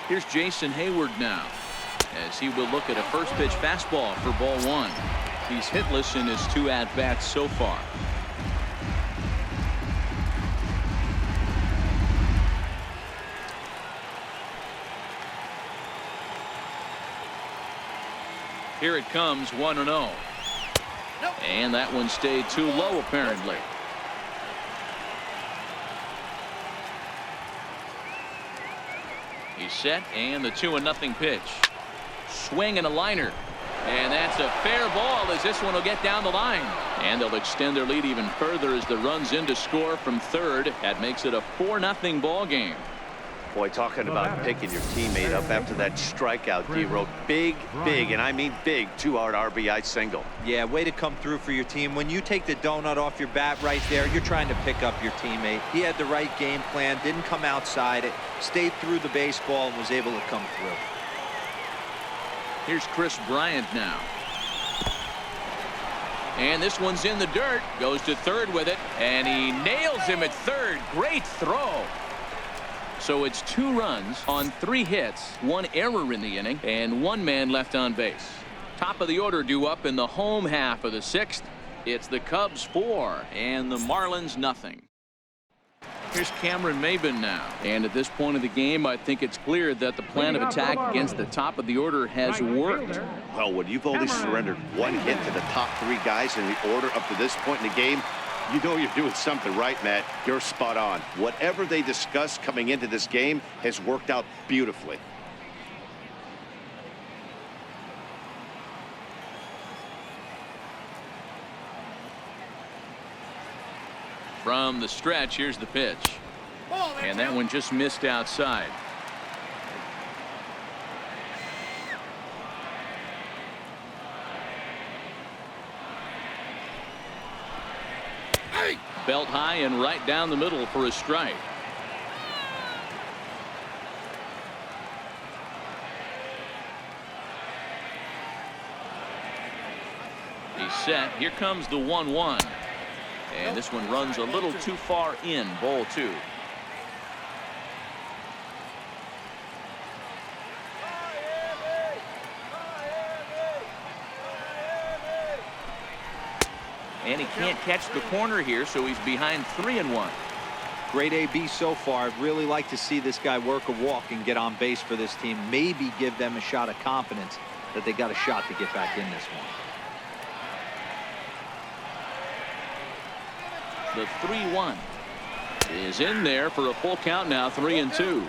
Here's Jason Hayward now, as he will look at a first pitch fastball for ball 1. He's hitless in his 2 at-bats so far. Here it comes, 1-0. And that one stayed too low, apparently. He's set, and the 2-0 pitch. Swing and a liner. And that's a fair ball as this one will get down the line. And they'll extend their lead even further as the run's in to score from third. That makes it a 4-0 ball game. Boy, talking about picking your teammate up after that strikeout, D-Road. Big, and I mean big, 2-out RBI single. Yeah, way to come through for your team. When you take the donut off your bat right there, you're trying to pick up your teammate. He had the right game plan, didn't come outside it, stayed through the baseball, and was able to come through. Here's Chris Bryant now. And this one's in the dirt. Goes to third with it, and he nails him at third. Great throw. So it's 2 runs on 3 hits, 1 error in the inning, and 1 man left on base. Top of the order due up in the home half of the 6th. It's the Cubs 4 and the Marlins nothing. Here's Cameron Maybin now. And at this point of the game, I think it's clear that the plan of attack against the top of the order has worked. Well, when you've only surrendered 1 hit to the top 3 guys in the order up to this point in the game, you know you're doing something right, Matt. You're spot on. Whatever they discussed coming into this game has worked out beautifully. From the stretch, here's the pitch. And that one just missed outside. Belt high and right down the middle for a strike. He's set. Here comes the 1-1. And this one runs a little too far in, ball 2. And he can't catch the corner here, so he's behind 3-1. Great AB so far. I'd really like to see this guy work a walk and get on base for this team. Maybe give them a shot of confidence that they got a shot to get back in this one. The 3-1 is in there for a full count now, 3-2. 3-2.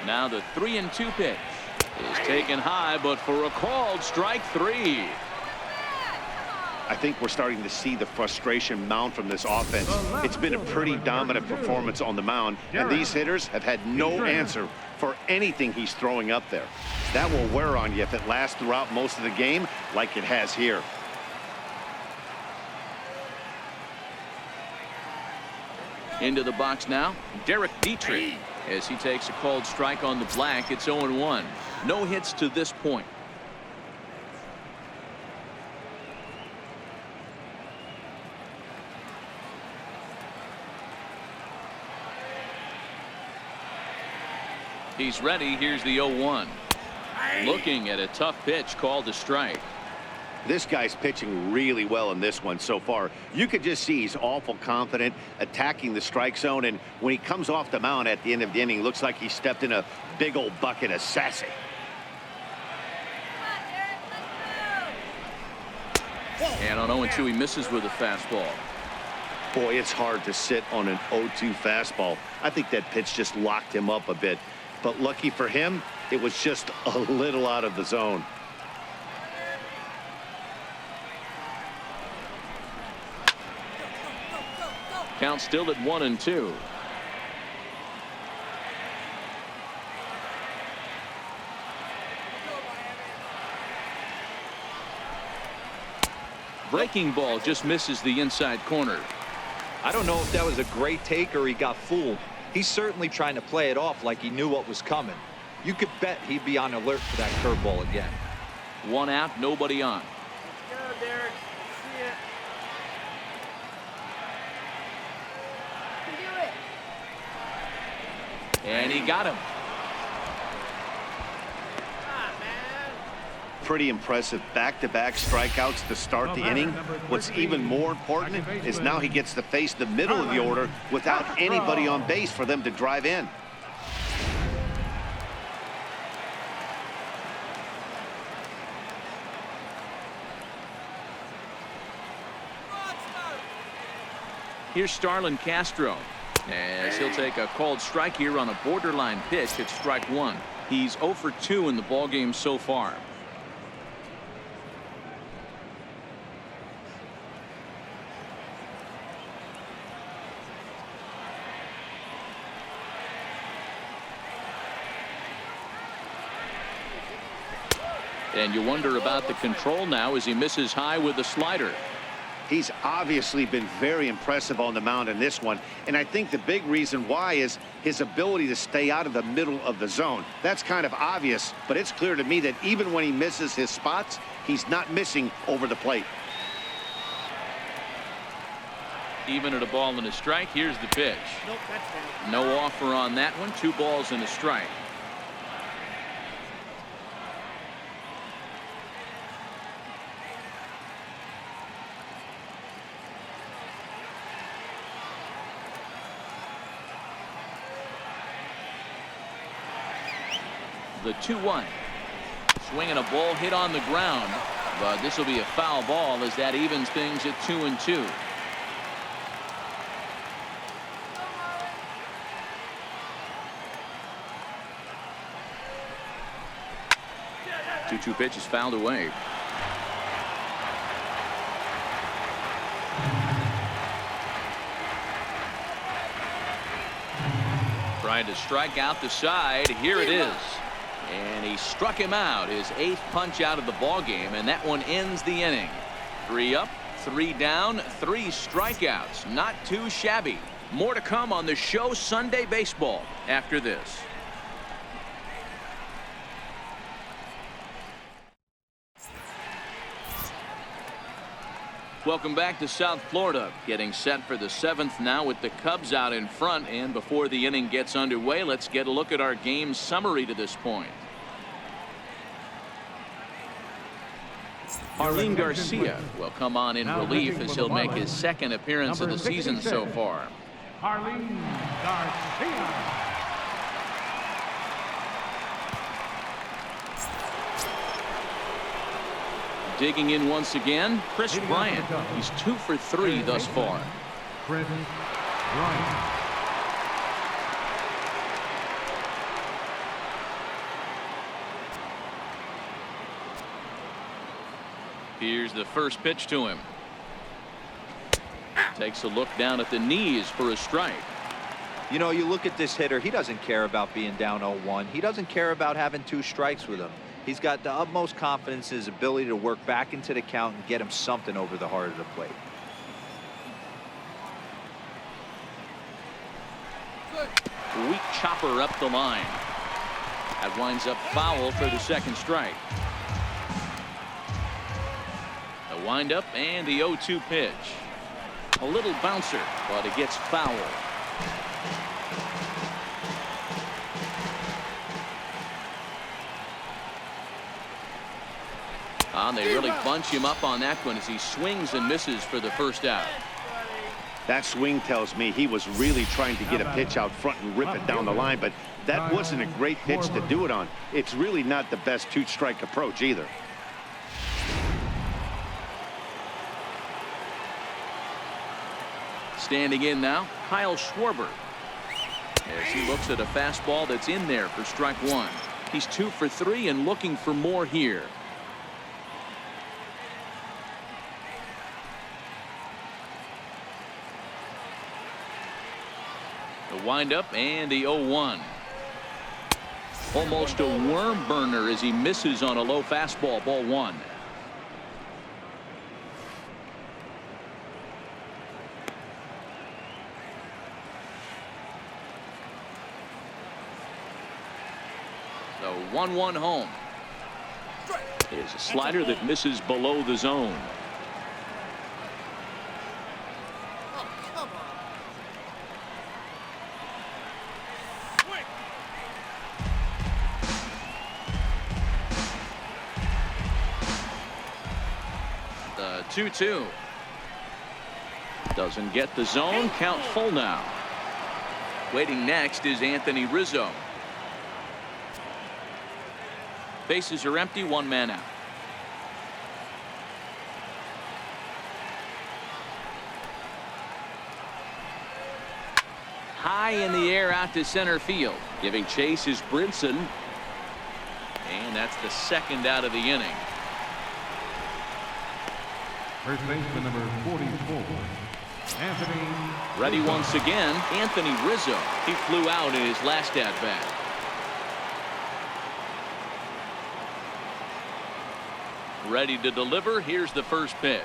Now the 3-2 pitch is taken high, but for a called strike 3. I think we're starting to see the frustration mount from this offense. It's been a pretty dominant performance on the mound, and these hitters have had no answer for anything he's throwing up there. That will wear on you if it lasts throughout most of the game like it has here. Into the box now, Derek Dietrich, as he takes a called strike on the black. It's 0-1. No hits to this point. He's ready. Here's the 0-1. Looking at a tough pitch called a strike. This guy's pitching really well in this one so far. You could just see he's awful confident attacking the strike zone, and when he comes off the mound at the end of the inning, looks like he stepped in a big old bucket of sassy. And on 0-2, he misses with a fastball. Boy, it's hard to sit on an 0-2 fastball. I think that pitch just locked him up a bit. But lucky for him, it was just a little out of the zone. Count still at 1-2. Breaking ball just misses the inside corner. I don't know if that was a great take or he got fooled. He's certainly trying to play it off like he knew what was coming. You could bet he'd be on alert for that curveball again. 1 out, nobody on. Go, Derek. See it. And he got him. Pretty impressive back-to-back strikeouts to start the inning. What's even more important is now he gets to face the middle of the order without anybody on base for them to drive in. Here's Starlin Castro, as he'll take a called strike here on a borderline pitch at strike 1. He's 0 for 2 in the ballgame so far. And you wonder about the control now as he misses high with the slider. He's obviously been very impressive on the mound in this one, and I think the big reason why is his ability to stay out of the middle of the zone. That's kind of obvious, but it's clear to me that even when he misses his spots, he's not missing over the plate. Even at a ball and a strike, here's the pitch. Nope, that's down. No offer on that one. 2 balls and a strike. The 2-1. Swinging a ball hit on the ground, but this will be a foul ball as that evens things at 2-2. Two pitch is fouled away. Trying to strike out the side. Here it is. And he struck him out, his 8th punch out of the ball game, and that one ends the inning. 3 up, 3 down, 3 strikeouts. Not too shabby. More to come on the show Sunday Baseball after this. Welcome back to South Florida. Getting set for the 7th now with the Cubs out in front. And before the inning gets underway, let's get a look at our game summary to this point. Jarlin Garcia will come on in relief as he'll make his 2nd appearance of the season so far. Jarlin Garcia. Digging in once again, Chris Bryant. He's 2 for 3 thus far. Chris Bryant. Here's the first pitch to him. Takes a look down at the knees for a strike. You know, you look at this hitter, he doesn't care about being down 0-1. He doesn't care about having 2 strikes with him. He's got the utmost confidence in his ability to work back into the count and get him something over the heart of the plate. Weak chopper up the line. That winds up foul for the 2nd strike. The windup and the 0-2 pitch. A little bouncer, but it gets foul. And they really bunch him up on that one as he swings and misses for the first out. That swing tells me he was really trying to get a pitch out front and rip it down the line, but that wasn't a great pitch to do it on. It's really not the best two-strike approach either. Standing in now, Kyle Schwarber. As he looks at a fastball that's in there for strike one. He's 2 for 3 and looking for more here. The windup and the 0-1. Almost a worm burner as he misses on a low fastball, ball 1. The 1-1 home. Is a slider that misses below the zone. The 2-2. Doesn't get the zone. Count full now. Waiting next is Anthony Rizzo. Bases are empty, 1 man out. High in the air out to center field. Giving chase is Brinson. And that's the second out of the inning. First baseman number 44, Anthony. Ready once again, Anthony Rizzo. He flew out in his last at-bat. Ready to deliver. Here's the first pitch.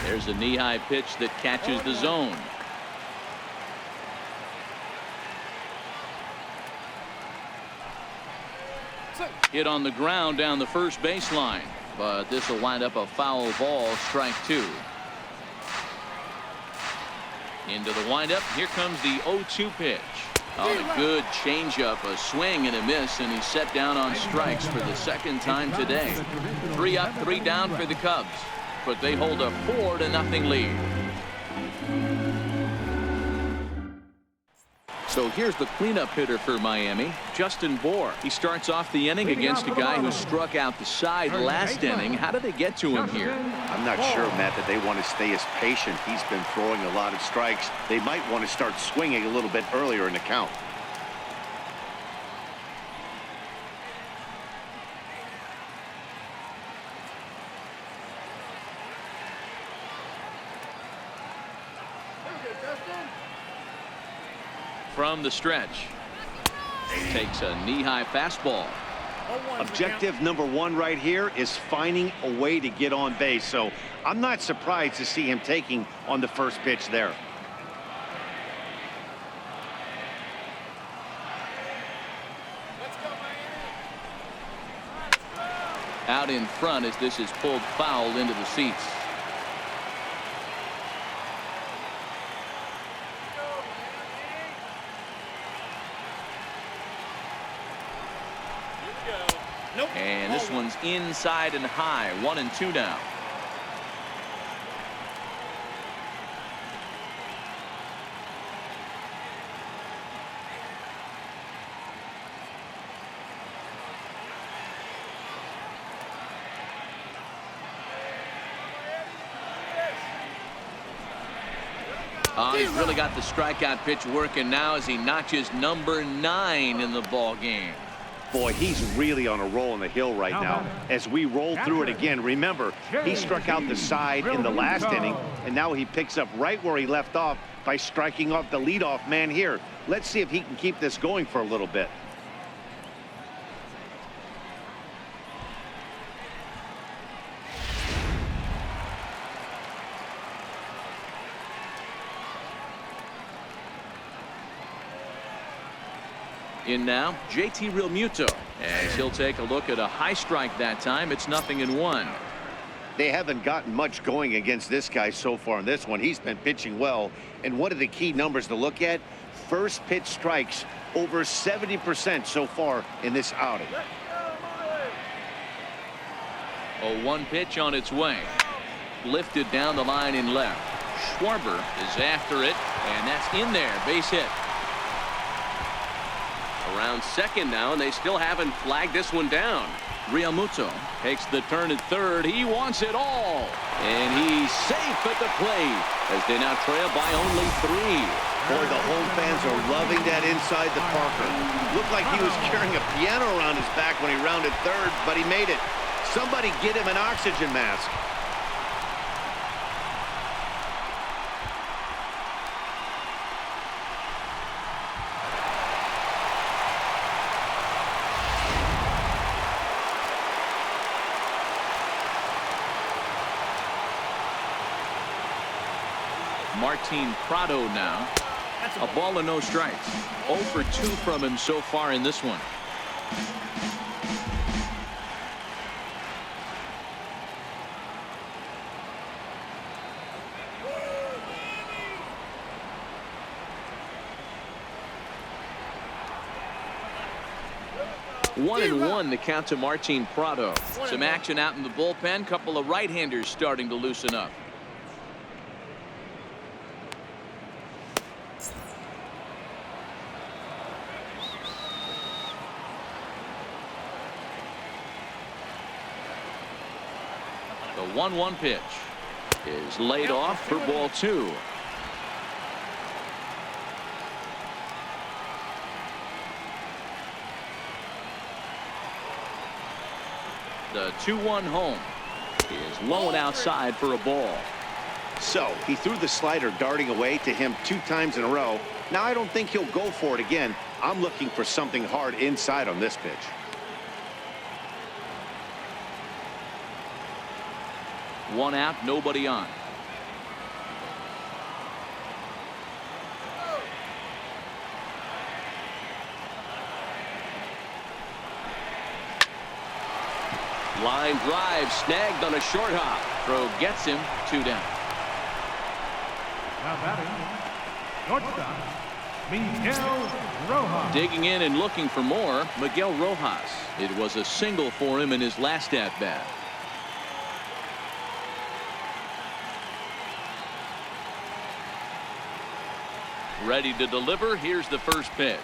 There's a knee-high pitch that catches the zone. Hit on the ground down the first baseline, but this will wind up a foul ball, strike 2. Into the windup. Here comes the 0-2 pitch. Oh, a good changeup, a swing and a miss, and he's set down on strikes for the second time today. 3 up, 3 down for the Cubs, but they hold a 4-0 lead. So here's the cleanup hitter for Miami, Justin Bour. He starts off the inning against a guy who struck out the side last inning. How did they get to him here? I'm not sure, Matt, that they want to stay as patient. He's been throwing a lot of strikes. They might want to start swinging a little bit earlier in the count. From the stretch, takes a knee-high fastball. Objective number 1 right here is finding a way to get on base. So I'm not surprised to see him taking on the first pitch there. Out in front as this is pulled foul into the seats. And this one's inside and high. 1-2 now. Oh, he's really got the strikeout pitch working now as he notches number 9 in the ball game. Boy, he's really on a roll in the hill right now. As we roll through it again, remember, he struck out the side in the last inning, and now he picks up right where he left off by striking off the leadoff man here. Let's see if he can keep this going for a little bit. In now, JT Realmuto, as he'll take a look at a high strike that time. It's 0-1. They haven't gotten much going against this guy so far in this one. He's been pitching well. And what are the key numbers to look at? First pitch strikes over 70% so far in this outing. 0-1 pitch on its way. Lifted down the line in left. Schwarber is after it, and that's in there. Base hit. Around second now, and they still haven't flagged this one down. Realmuto takes the turn at third. He wants it all. And he's safe at the plate as they now trail by only 3. Boy, the home fans are loving that inside the Parker. Looked like he was carrying a piano around his back when he rounded third, but he made it. Somebody get him an oxygen mask. Martin Prado now. A ball and no strikes. 0 for 2 from him so far in this one. One and one the count to Martin Prado. Some action out in the bullpen. Couple of right-handers starting to loosen up. The 1-1 pitch is laid off for ball 2. The 2-1 home is low and outside for a ball. So he threw the slider darting away to him 2 times in a row. Now I don't think he'll go for it again. I'm looking for something hard inside on this pitch. One out, nobody on. Line drive snagged on a short hop. Throw gets him. 2 down. Now batting, shortstop, Miguel Rojas. Digging in and looking for more, Miguel Rojas. It was a single for him in his last at bat. Ready to deliver. Here's the first pitch.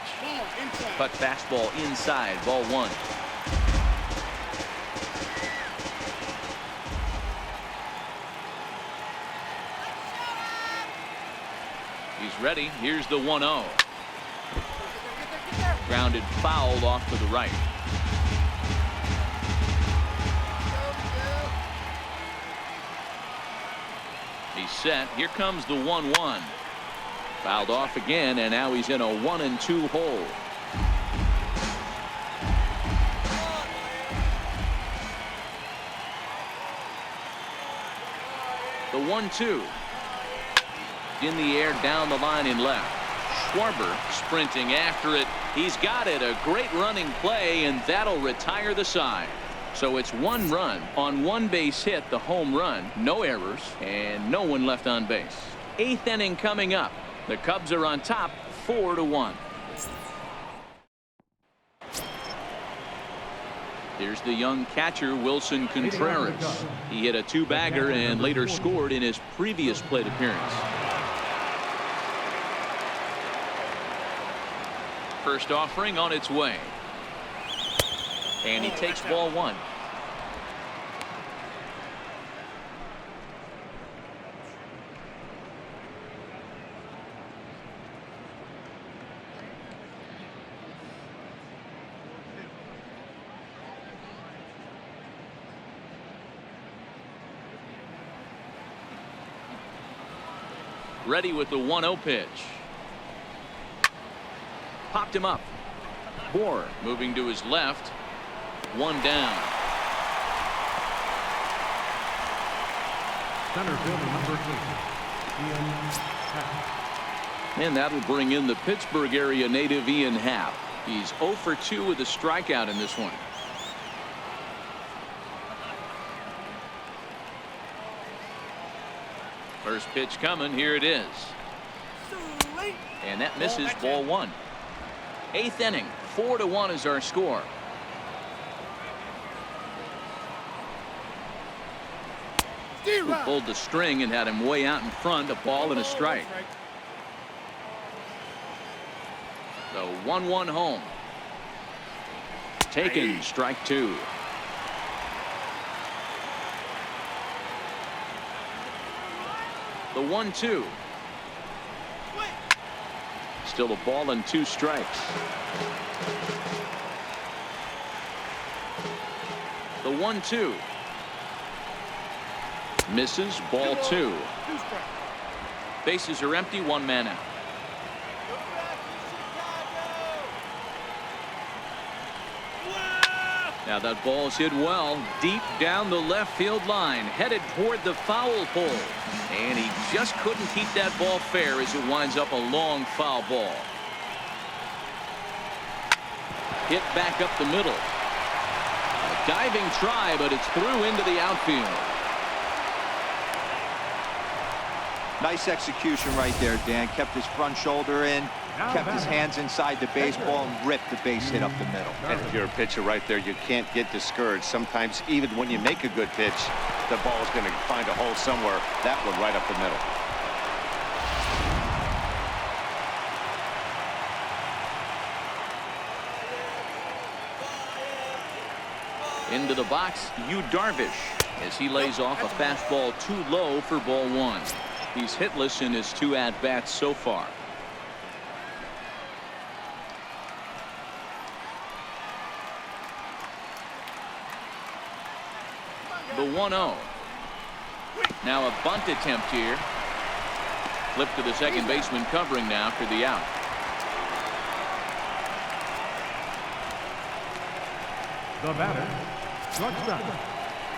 Cut fastball inside. Ball 1. He's ready. Here's the 1-0. Grounded foul off to the right. He's set. Here comes the 1-1. Fouled off again, and now he's in a 1-2 hole. The 1-2. In the air down the line in left. Schwarber sprinting after it. He's got it. A great running play, and that'll retire the side. So it's 1 run on 1 base hit, the home run. No errors, and no one left on base. 8th inning coming up. The Cubs are on top 4-1. Here's the young catcher Wilson Contreras. He hit a 2-bagger and later scored in his previous plate appearance. First offering on its way. And he takes ball 1. Ready with the 1-0 pitch. Popped him up. Bohr moving to his left. 1 down. Center fielder number 8, Ian Happ. And that'll bring in the Pittsburgh area native Ian Happ. He's 0 for 2 with a strikeout in this one. First pitch coming. Here it is. And that misses. Ball 1. 8th inning. 4-1 is our score. who pulled the string and had him way out in front. A ball and a strike. The 1-1 home. Taken, strike 2. The 1-2. Still a ball and 2 strikes. The 1-2. Misses, ball 2. Bases are empty, 1 man out. Now that ball's hit well deep down the left field line, headed toward the foul pole, and he just couldn't keep that ball fair as it winds up a long foul ball. Hit back up the middle. A diving try, but it's through into the outfield. Nice execution right there, Dan. Kept his front shoulder in, kept his hands inside the baseball, and ripped the base hit up the middle. And if you're a pitcher right there, you can't get discouraged. Sometimes even when you make a good pitch, the ball is going to find a hole somewhere. That one right up the middle. Into the box, Yu Darvish, as he lays off a fastball too low for ball 1. He's hitless in his 2 at-bats so far. The 1-0. Now a bunt attempt here. Flip to the second baseman covering now for the out. The batter, shortstop,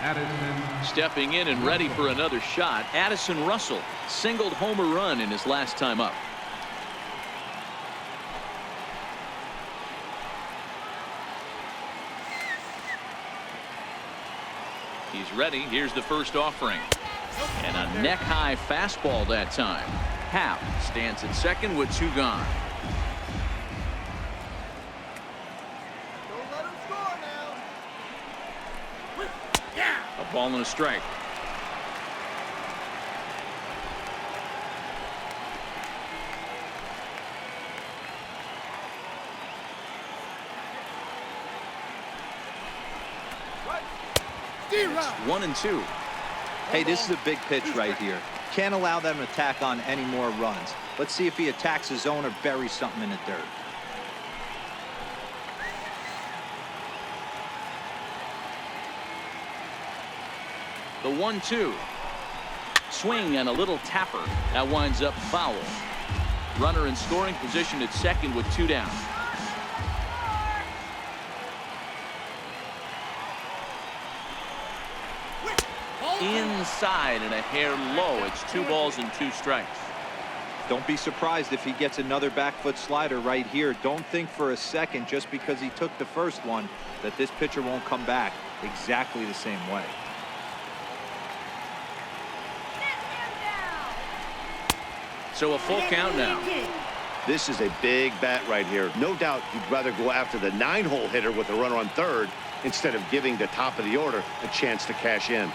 Addison. Stepping in and ready for another shot, Addison Russell singled home a run in his last time up. He's ready. Here's the first offering. And a neck-high fastball that time. Happ stands at second with 2 gone. A ball and a strike. It's 1-2. Hey, this is a big pitch right here. Can't allow them to tack on any more runs. Let's see if he attacks his zone or buries something in the dirt. The 1-2. Swing and a little tapper. That winds up foul. Runner in scoring position at second with 2 down. Inside and a hair low. It's 2 balls and 2 strikes. Don't be surprised if he gets another back foot slider right here. Don't think for a second, just because he took the first one, that this pitcher won't come back exactly the same way. So a full count now. This is a big bat right here. No doubt you'd rather go after the 9-hole hitter with a runner on third instead of giving the top of the order a chance to cash in.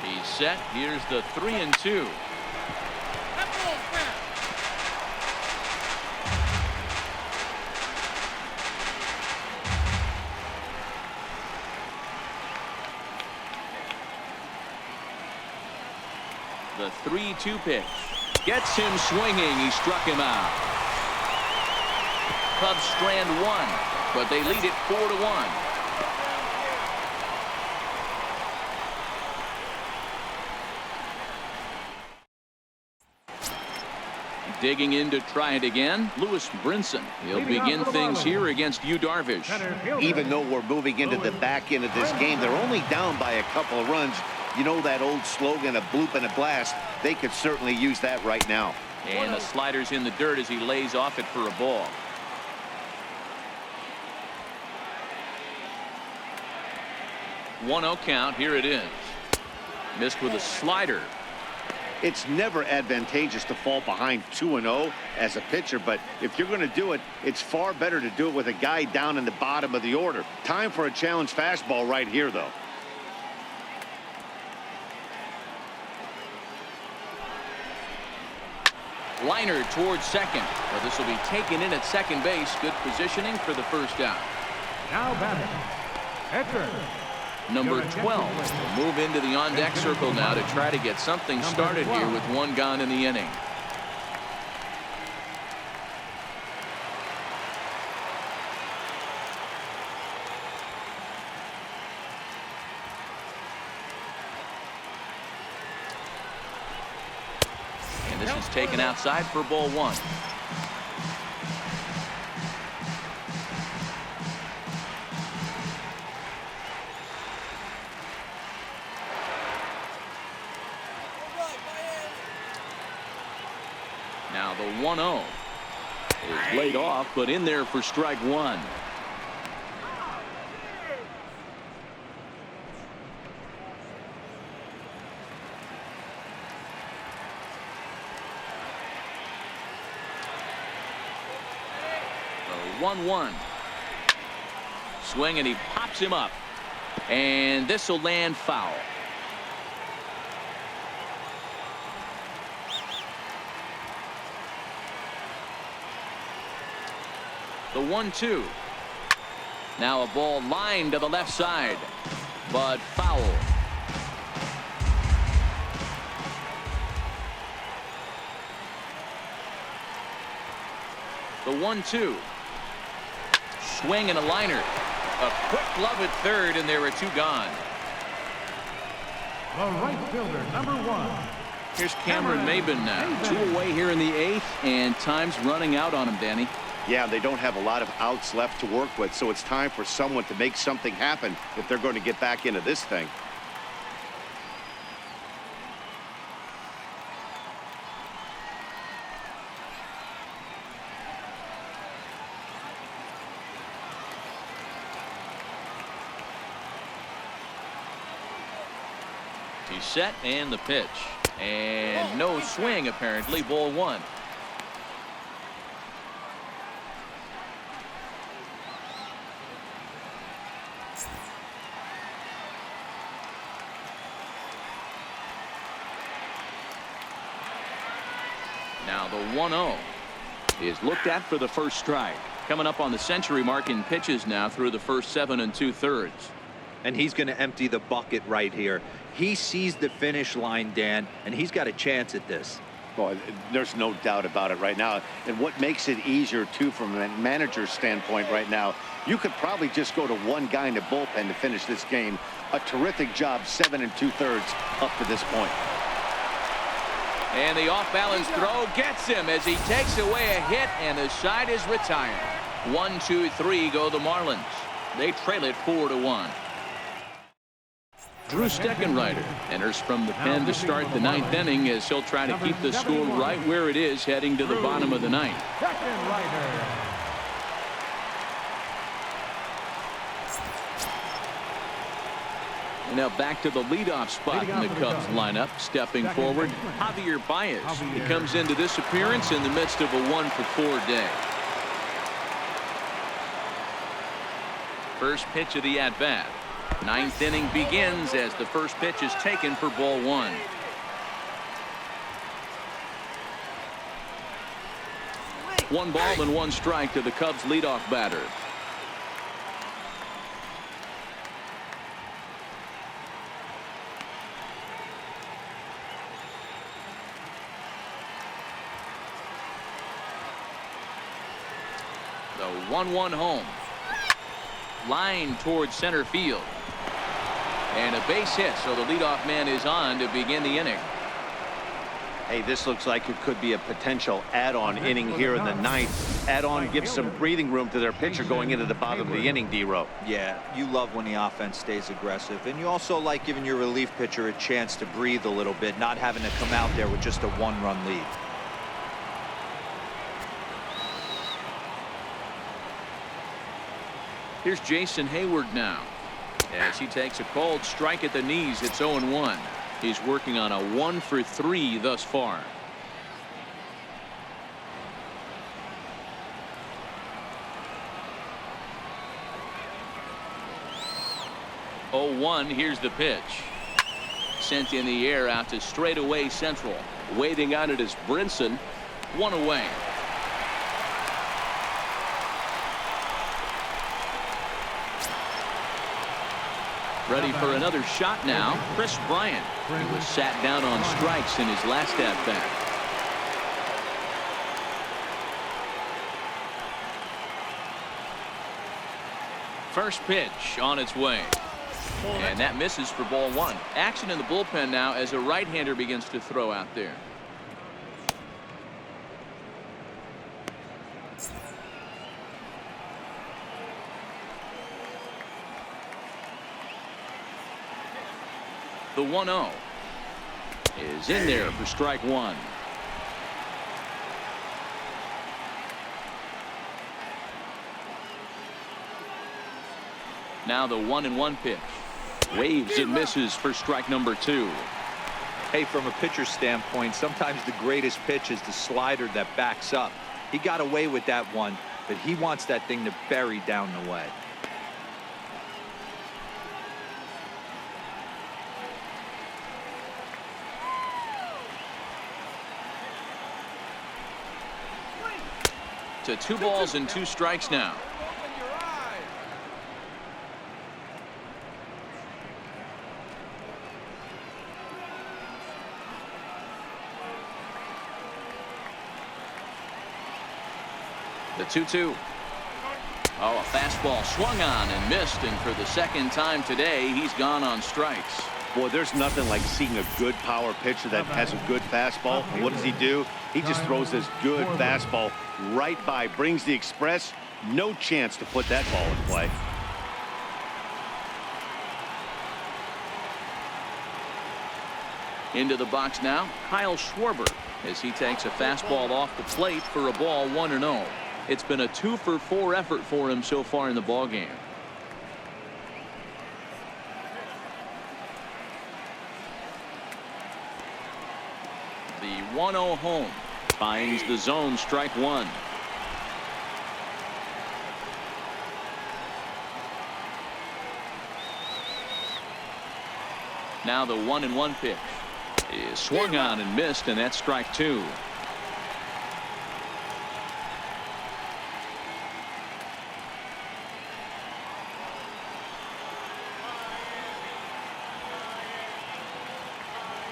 He's set. Here's the 3-2. The 3-2 pitch gets him swinging. He struck him out. Cubs strand 1, but they lead it 4-1. Digging in to try it again, Lewis Brinson. He'll begin things here against Yu Darvish. Even though we're moving into the back end of this game, they're only down by a couple of runs. You know that old slogan, a bloop and a blast. They could certainly use that right now. And the slider's in the dirt as he lays off it for a ball. One 0 count. Here it is. Missed with a slider. It's never advantageous to fall behind 2-0 as a pitcher, but if you're going to do it, it's far better to do it with a guy down in the bottom of the order. Time for a challenge fastball right here, though. Liner towards second. Well, this will be taken in at second base. Good positioning for the first out. Now batting. Pitcher. Number 12 will move into the on-deck circle now to try to get something started here with one gone in the inning. And this is taken outside for ball one. Now the 1-0 is laid off, but in there for strike one. The 1-1. Swing, and he pops him up. And this will land foul. The 1-2. Now a ball lined to the left side, but foul. The 1-2. Swing and a liner. A quick glove at third, and there are two gone. The right fielder, number 1. Here's Cameron Maben now. 2 away here in the 8th, and time's running out on him, Danny. Yeah, they don't have a lot of outs left to work with, so it's time for someone to make something happen if they're going to get back into this thing. He's set, and the pitch. And no swing, apparently. Ball one. Now the 1-0 is looked at for the first strike. Coming up on the century mark in pitches now through the first 7 2/3. And he's going to empty the bucket right here. He sees the finish line, Dan, and he's got a chance at this. Well, there's no doubt about it right now. And what makes it easier, too, from a manager's standpoint right now, you could probably just go to one guy in the bullpen to finish this game. A terrific job, 7 2/3 up to this point. And the off-balance throw gets him as he takes away a hit, and the side is retired. 1, 2, 3 go the Marlins. They trail it 4-1. Drew Steckenrider enters from the pen to start the 9th inning as he'll try to keep the score right where it is heading to the bottom of the 9th. Steckenrider. Now back to the leadoff spot in the Cubs lineup. Stepping forward, Javier Baez. He comes into this appearance in the midst of a 1-for-4 day. First pitch of the at-bat. 9th inning begins as the first pitch is taken for ball one. One ball and one strike to the Cubs leadoff batter. The 1-1 home. Line towards center field. And a base hit, so the leadoff man is on to begin the inning. Hey, this looks like it could be a potential add-on inning here in the 9th. Add-on gives some breathing room to their pitcher going into the bottom of the inning, D-Row. Yeah, you love when the offense stays aggressive. And you also like giving your relief pitcher a chance to breathe a little bit, not having to come out there with just a one-run lead. Here's Jason Hayward now as he takes a cold strike at the knees. It's 0-1. He's working on a 1 for 3 thus far. Oh, 1. Here's the pitch. Sent in the air out to straightaway central. Waiting on it is Brinson. 1 away. Ready for another shot now. Chris Bryant. He was sat down on strikes in his last at bat. First pitch on its way. And that misses for ball 1. Action in the bullpen now as a right-hander begins to throw out there. The 1-0 is in there for strike 1. Now the 1-1 pitch. Waves and misses for strike number 2. Hey, from a pitcher's standpoint, sometimes the greatest pitch is the slider that backs up. He got away with that one, but he wants that thing to bury down the way. To 2 balls and 2 strikes now. The 2-2. Oh, a fastball swung on and missed, and for the second time today, he's gone on strikes. Boy, there's nothing like seeing a good power pitcher that has a good fastball. What does he do? He just throws this good fastball right by, brings the express. No chance to put that ball in play. Into the box now, Kyle Schwarber, as he takes a fastball off the plate for a ball 1-0. It's been a 2 for 4 effort for him so far in the ballgame. The 1-0 home finds the zone, strike 1. Now the 1-1 pitch is swung on and missed, and that's strike 2.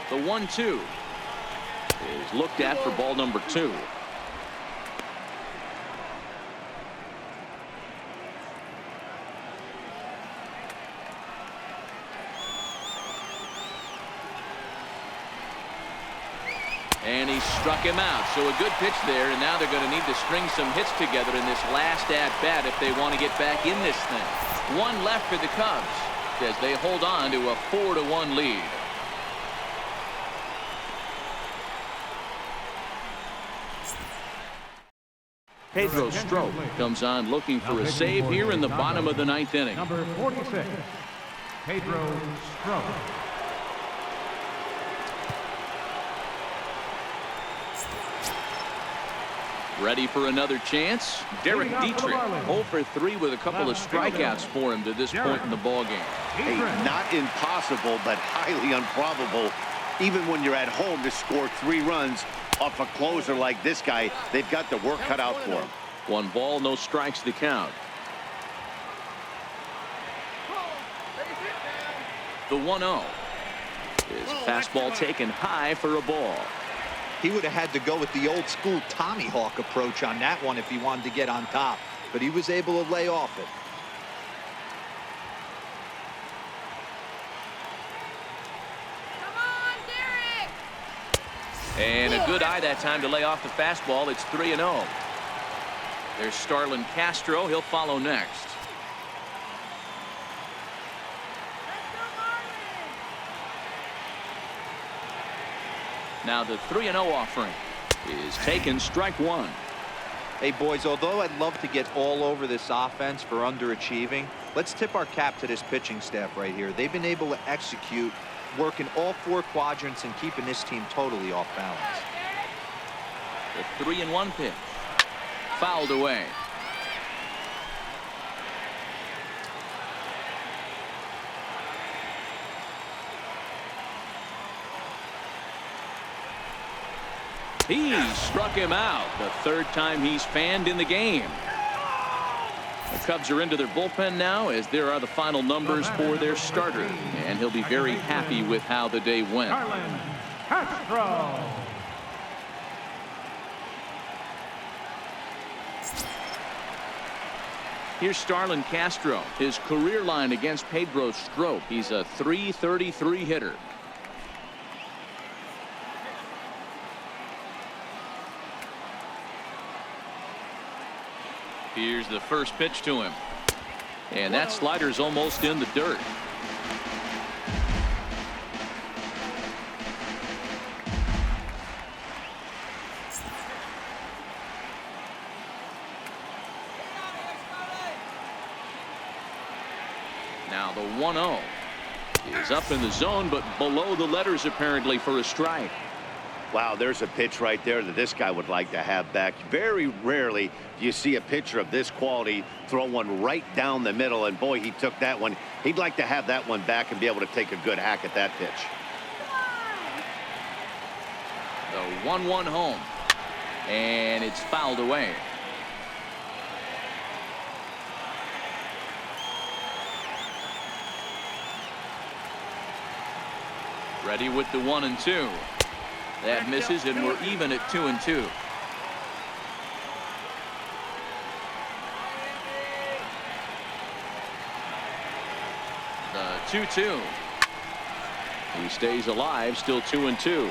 The 1-2 is looked at for ball number 2. And he struck him out. So a good pitch there, and now they're going to need to string some hits together in this last at-bat if they want to get back in this thing. 1 left for the Cubs as they hold on to a 4-1 lead. Pedro Strop comes on looking for a save here in the bottom of the 9th inning. Number 46, Pedro Strop. Ready for another chance. Derek Dietrich 0 for 3 with a couple of strikeouts for him to this point in the ballgame. Hey, not impossible, but highly improbable. Even when you're at home to score 3 runs off a closer like this guy, they've got the work cut out for him. 1 ball, no strikes to count. The 1-0 is fastball taken high for a ball. He would have had to go with the old school Tommy Hawk approach on that one if he wanted to get on top, but he was able to lay off it. And a good eye that time to lay off the fastball. It's 3-0. There's Starlin Castro. He'll follow next. Now the 3-0 offering is taken, strike 1. Hey, boys, although I'd love to get all over this offense for underachieving, Let's tip our cap to this pitching staff right here. They've been able to execute, working all 4 quadrants and keeping this team totally off balance. The 3-1 pitch. Fouled away. He struck him out. The 3rd time he's fanned in the game. The Cubs are into their bullpen now, as there are the final numbers for their starter, and he'll be very happy with how the day went. Starlin Castro. Here's Starlin Castro. His career line against Pedro Strop. He's a .333 hitter. Here's the first pitch to him. And that slider's almost in the dirt. Now the 1-0 is up in the zone, but below the letters apparently for a strike. Wow, there's a pitch right there that this guy would like to have back. Very rarely do you see a pitcher of this quality throw one right down the middle, and boy, he took that one. He'd like to have that one back and be able to take a good hack at that pitch. The 1-1 home, and it's fouled away. Ready with the 1-2. That misses, and we're even at 2-2. The 2-2. He stays alive, still 2-2.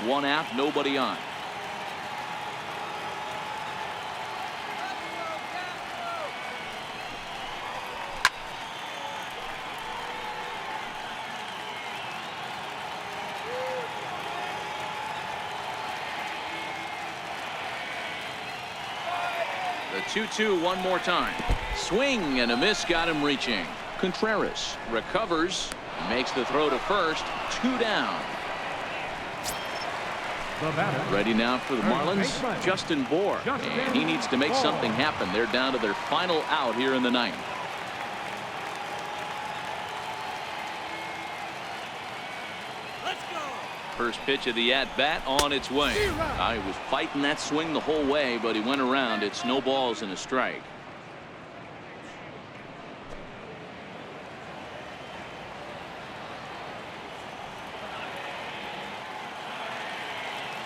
1 out, nobody on. The 2-2 one more time. Swing and a miss, got him reaching. Contreras recovers, makes the throw to first. 2 down. Ready now for the Marlins, Justin Bohr. And he needs to make something happen. They're down to their final out here in the 9th. First pitch of the at-bat on its way. He was fighting that swing the whole way, but he went around. It's no balls and a strike.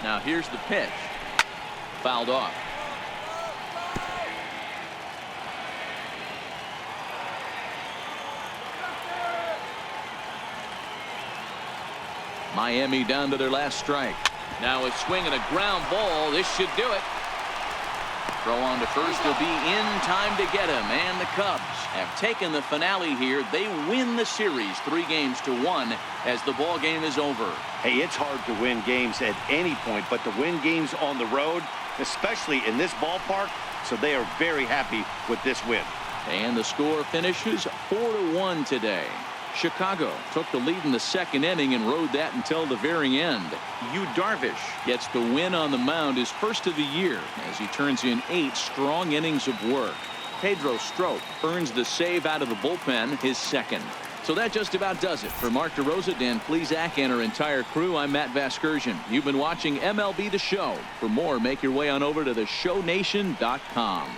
Now here's the pitch. Fouled off. Miami down to their last strike. Now a swing and a ground ball. This should do it. Throw on to first will be in time to get him. And the Cubs have taken the finale here. They win the series 3-1 as the ball game is over. Hey, it's hard to win games at any point, but to win games on the road, especially in this ballpark, so they are very happy with this win. And the score finishes 4-1 today. Chicago took the lead in the 2nd inning and rode that until the very end. Yu Darvish gets the win on the mound, his first of the year, as he turns in 8 strong innings of work. Pedro Strop earns the save out of the bullpen, his 2nd. So that just about does it. For Mark DeRosa, Dan Plesac, and our entire crew, I'm Matt Vasgersian. You've been watching MLB The Show. For more, make your way on over to theshownation.com.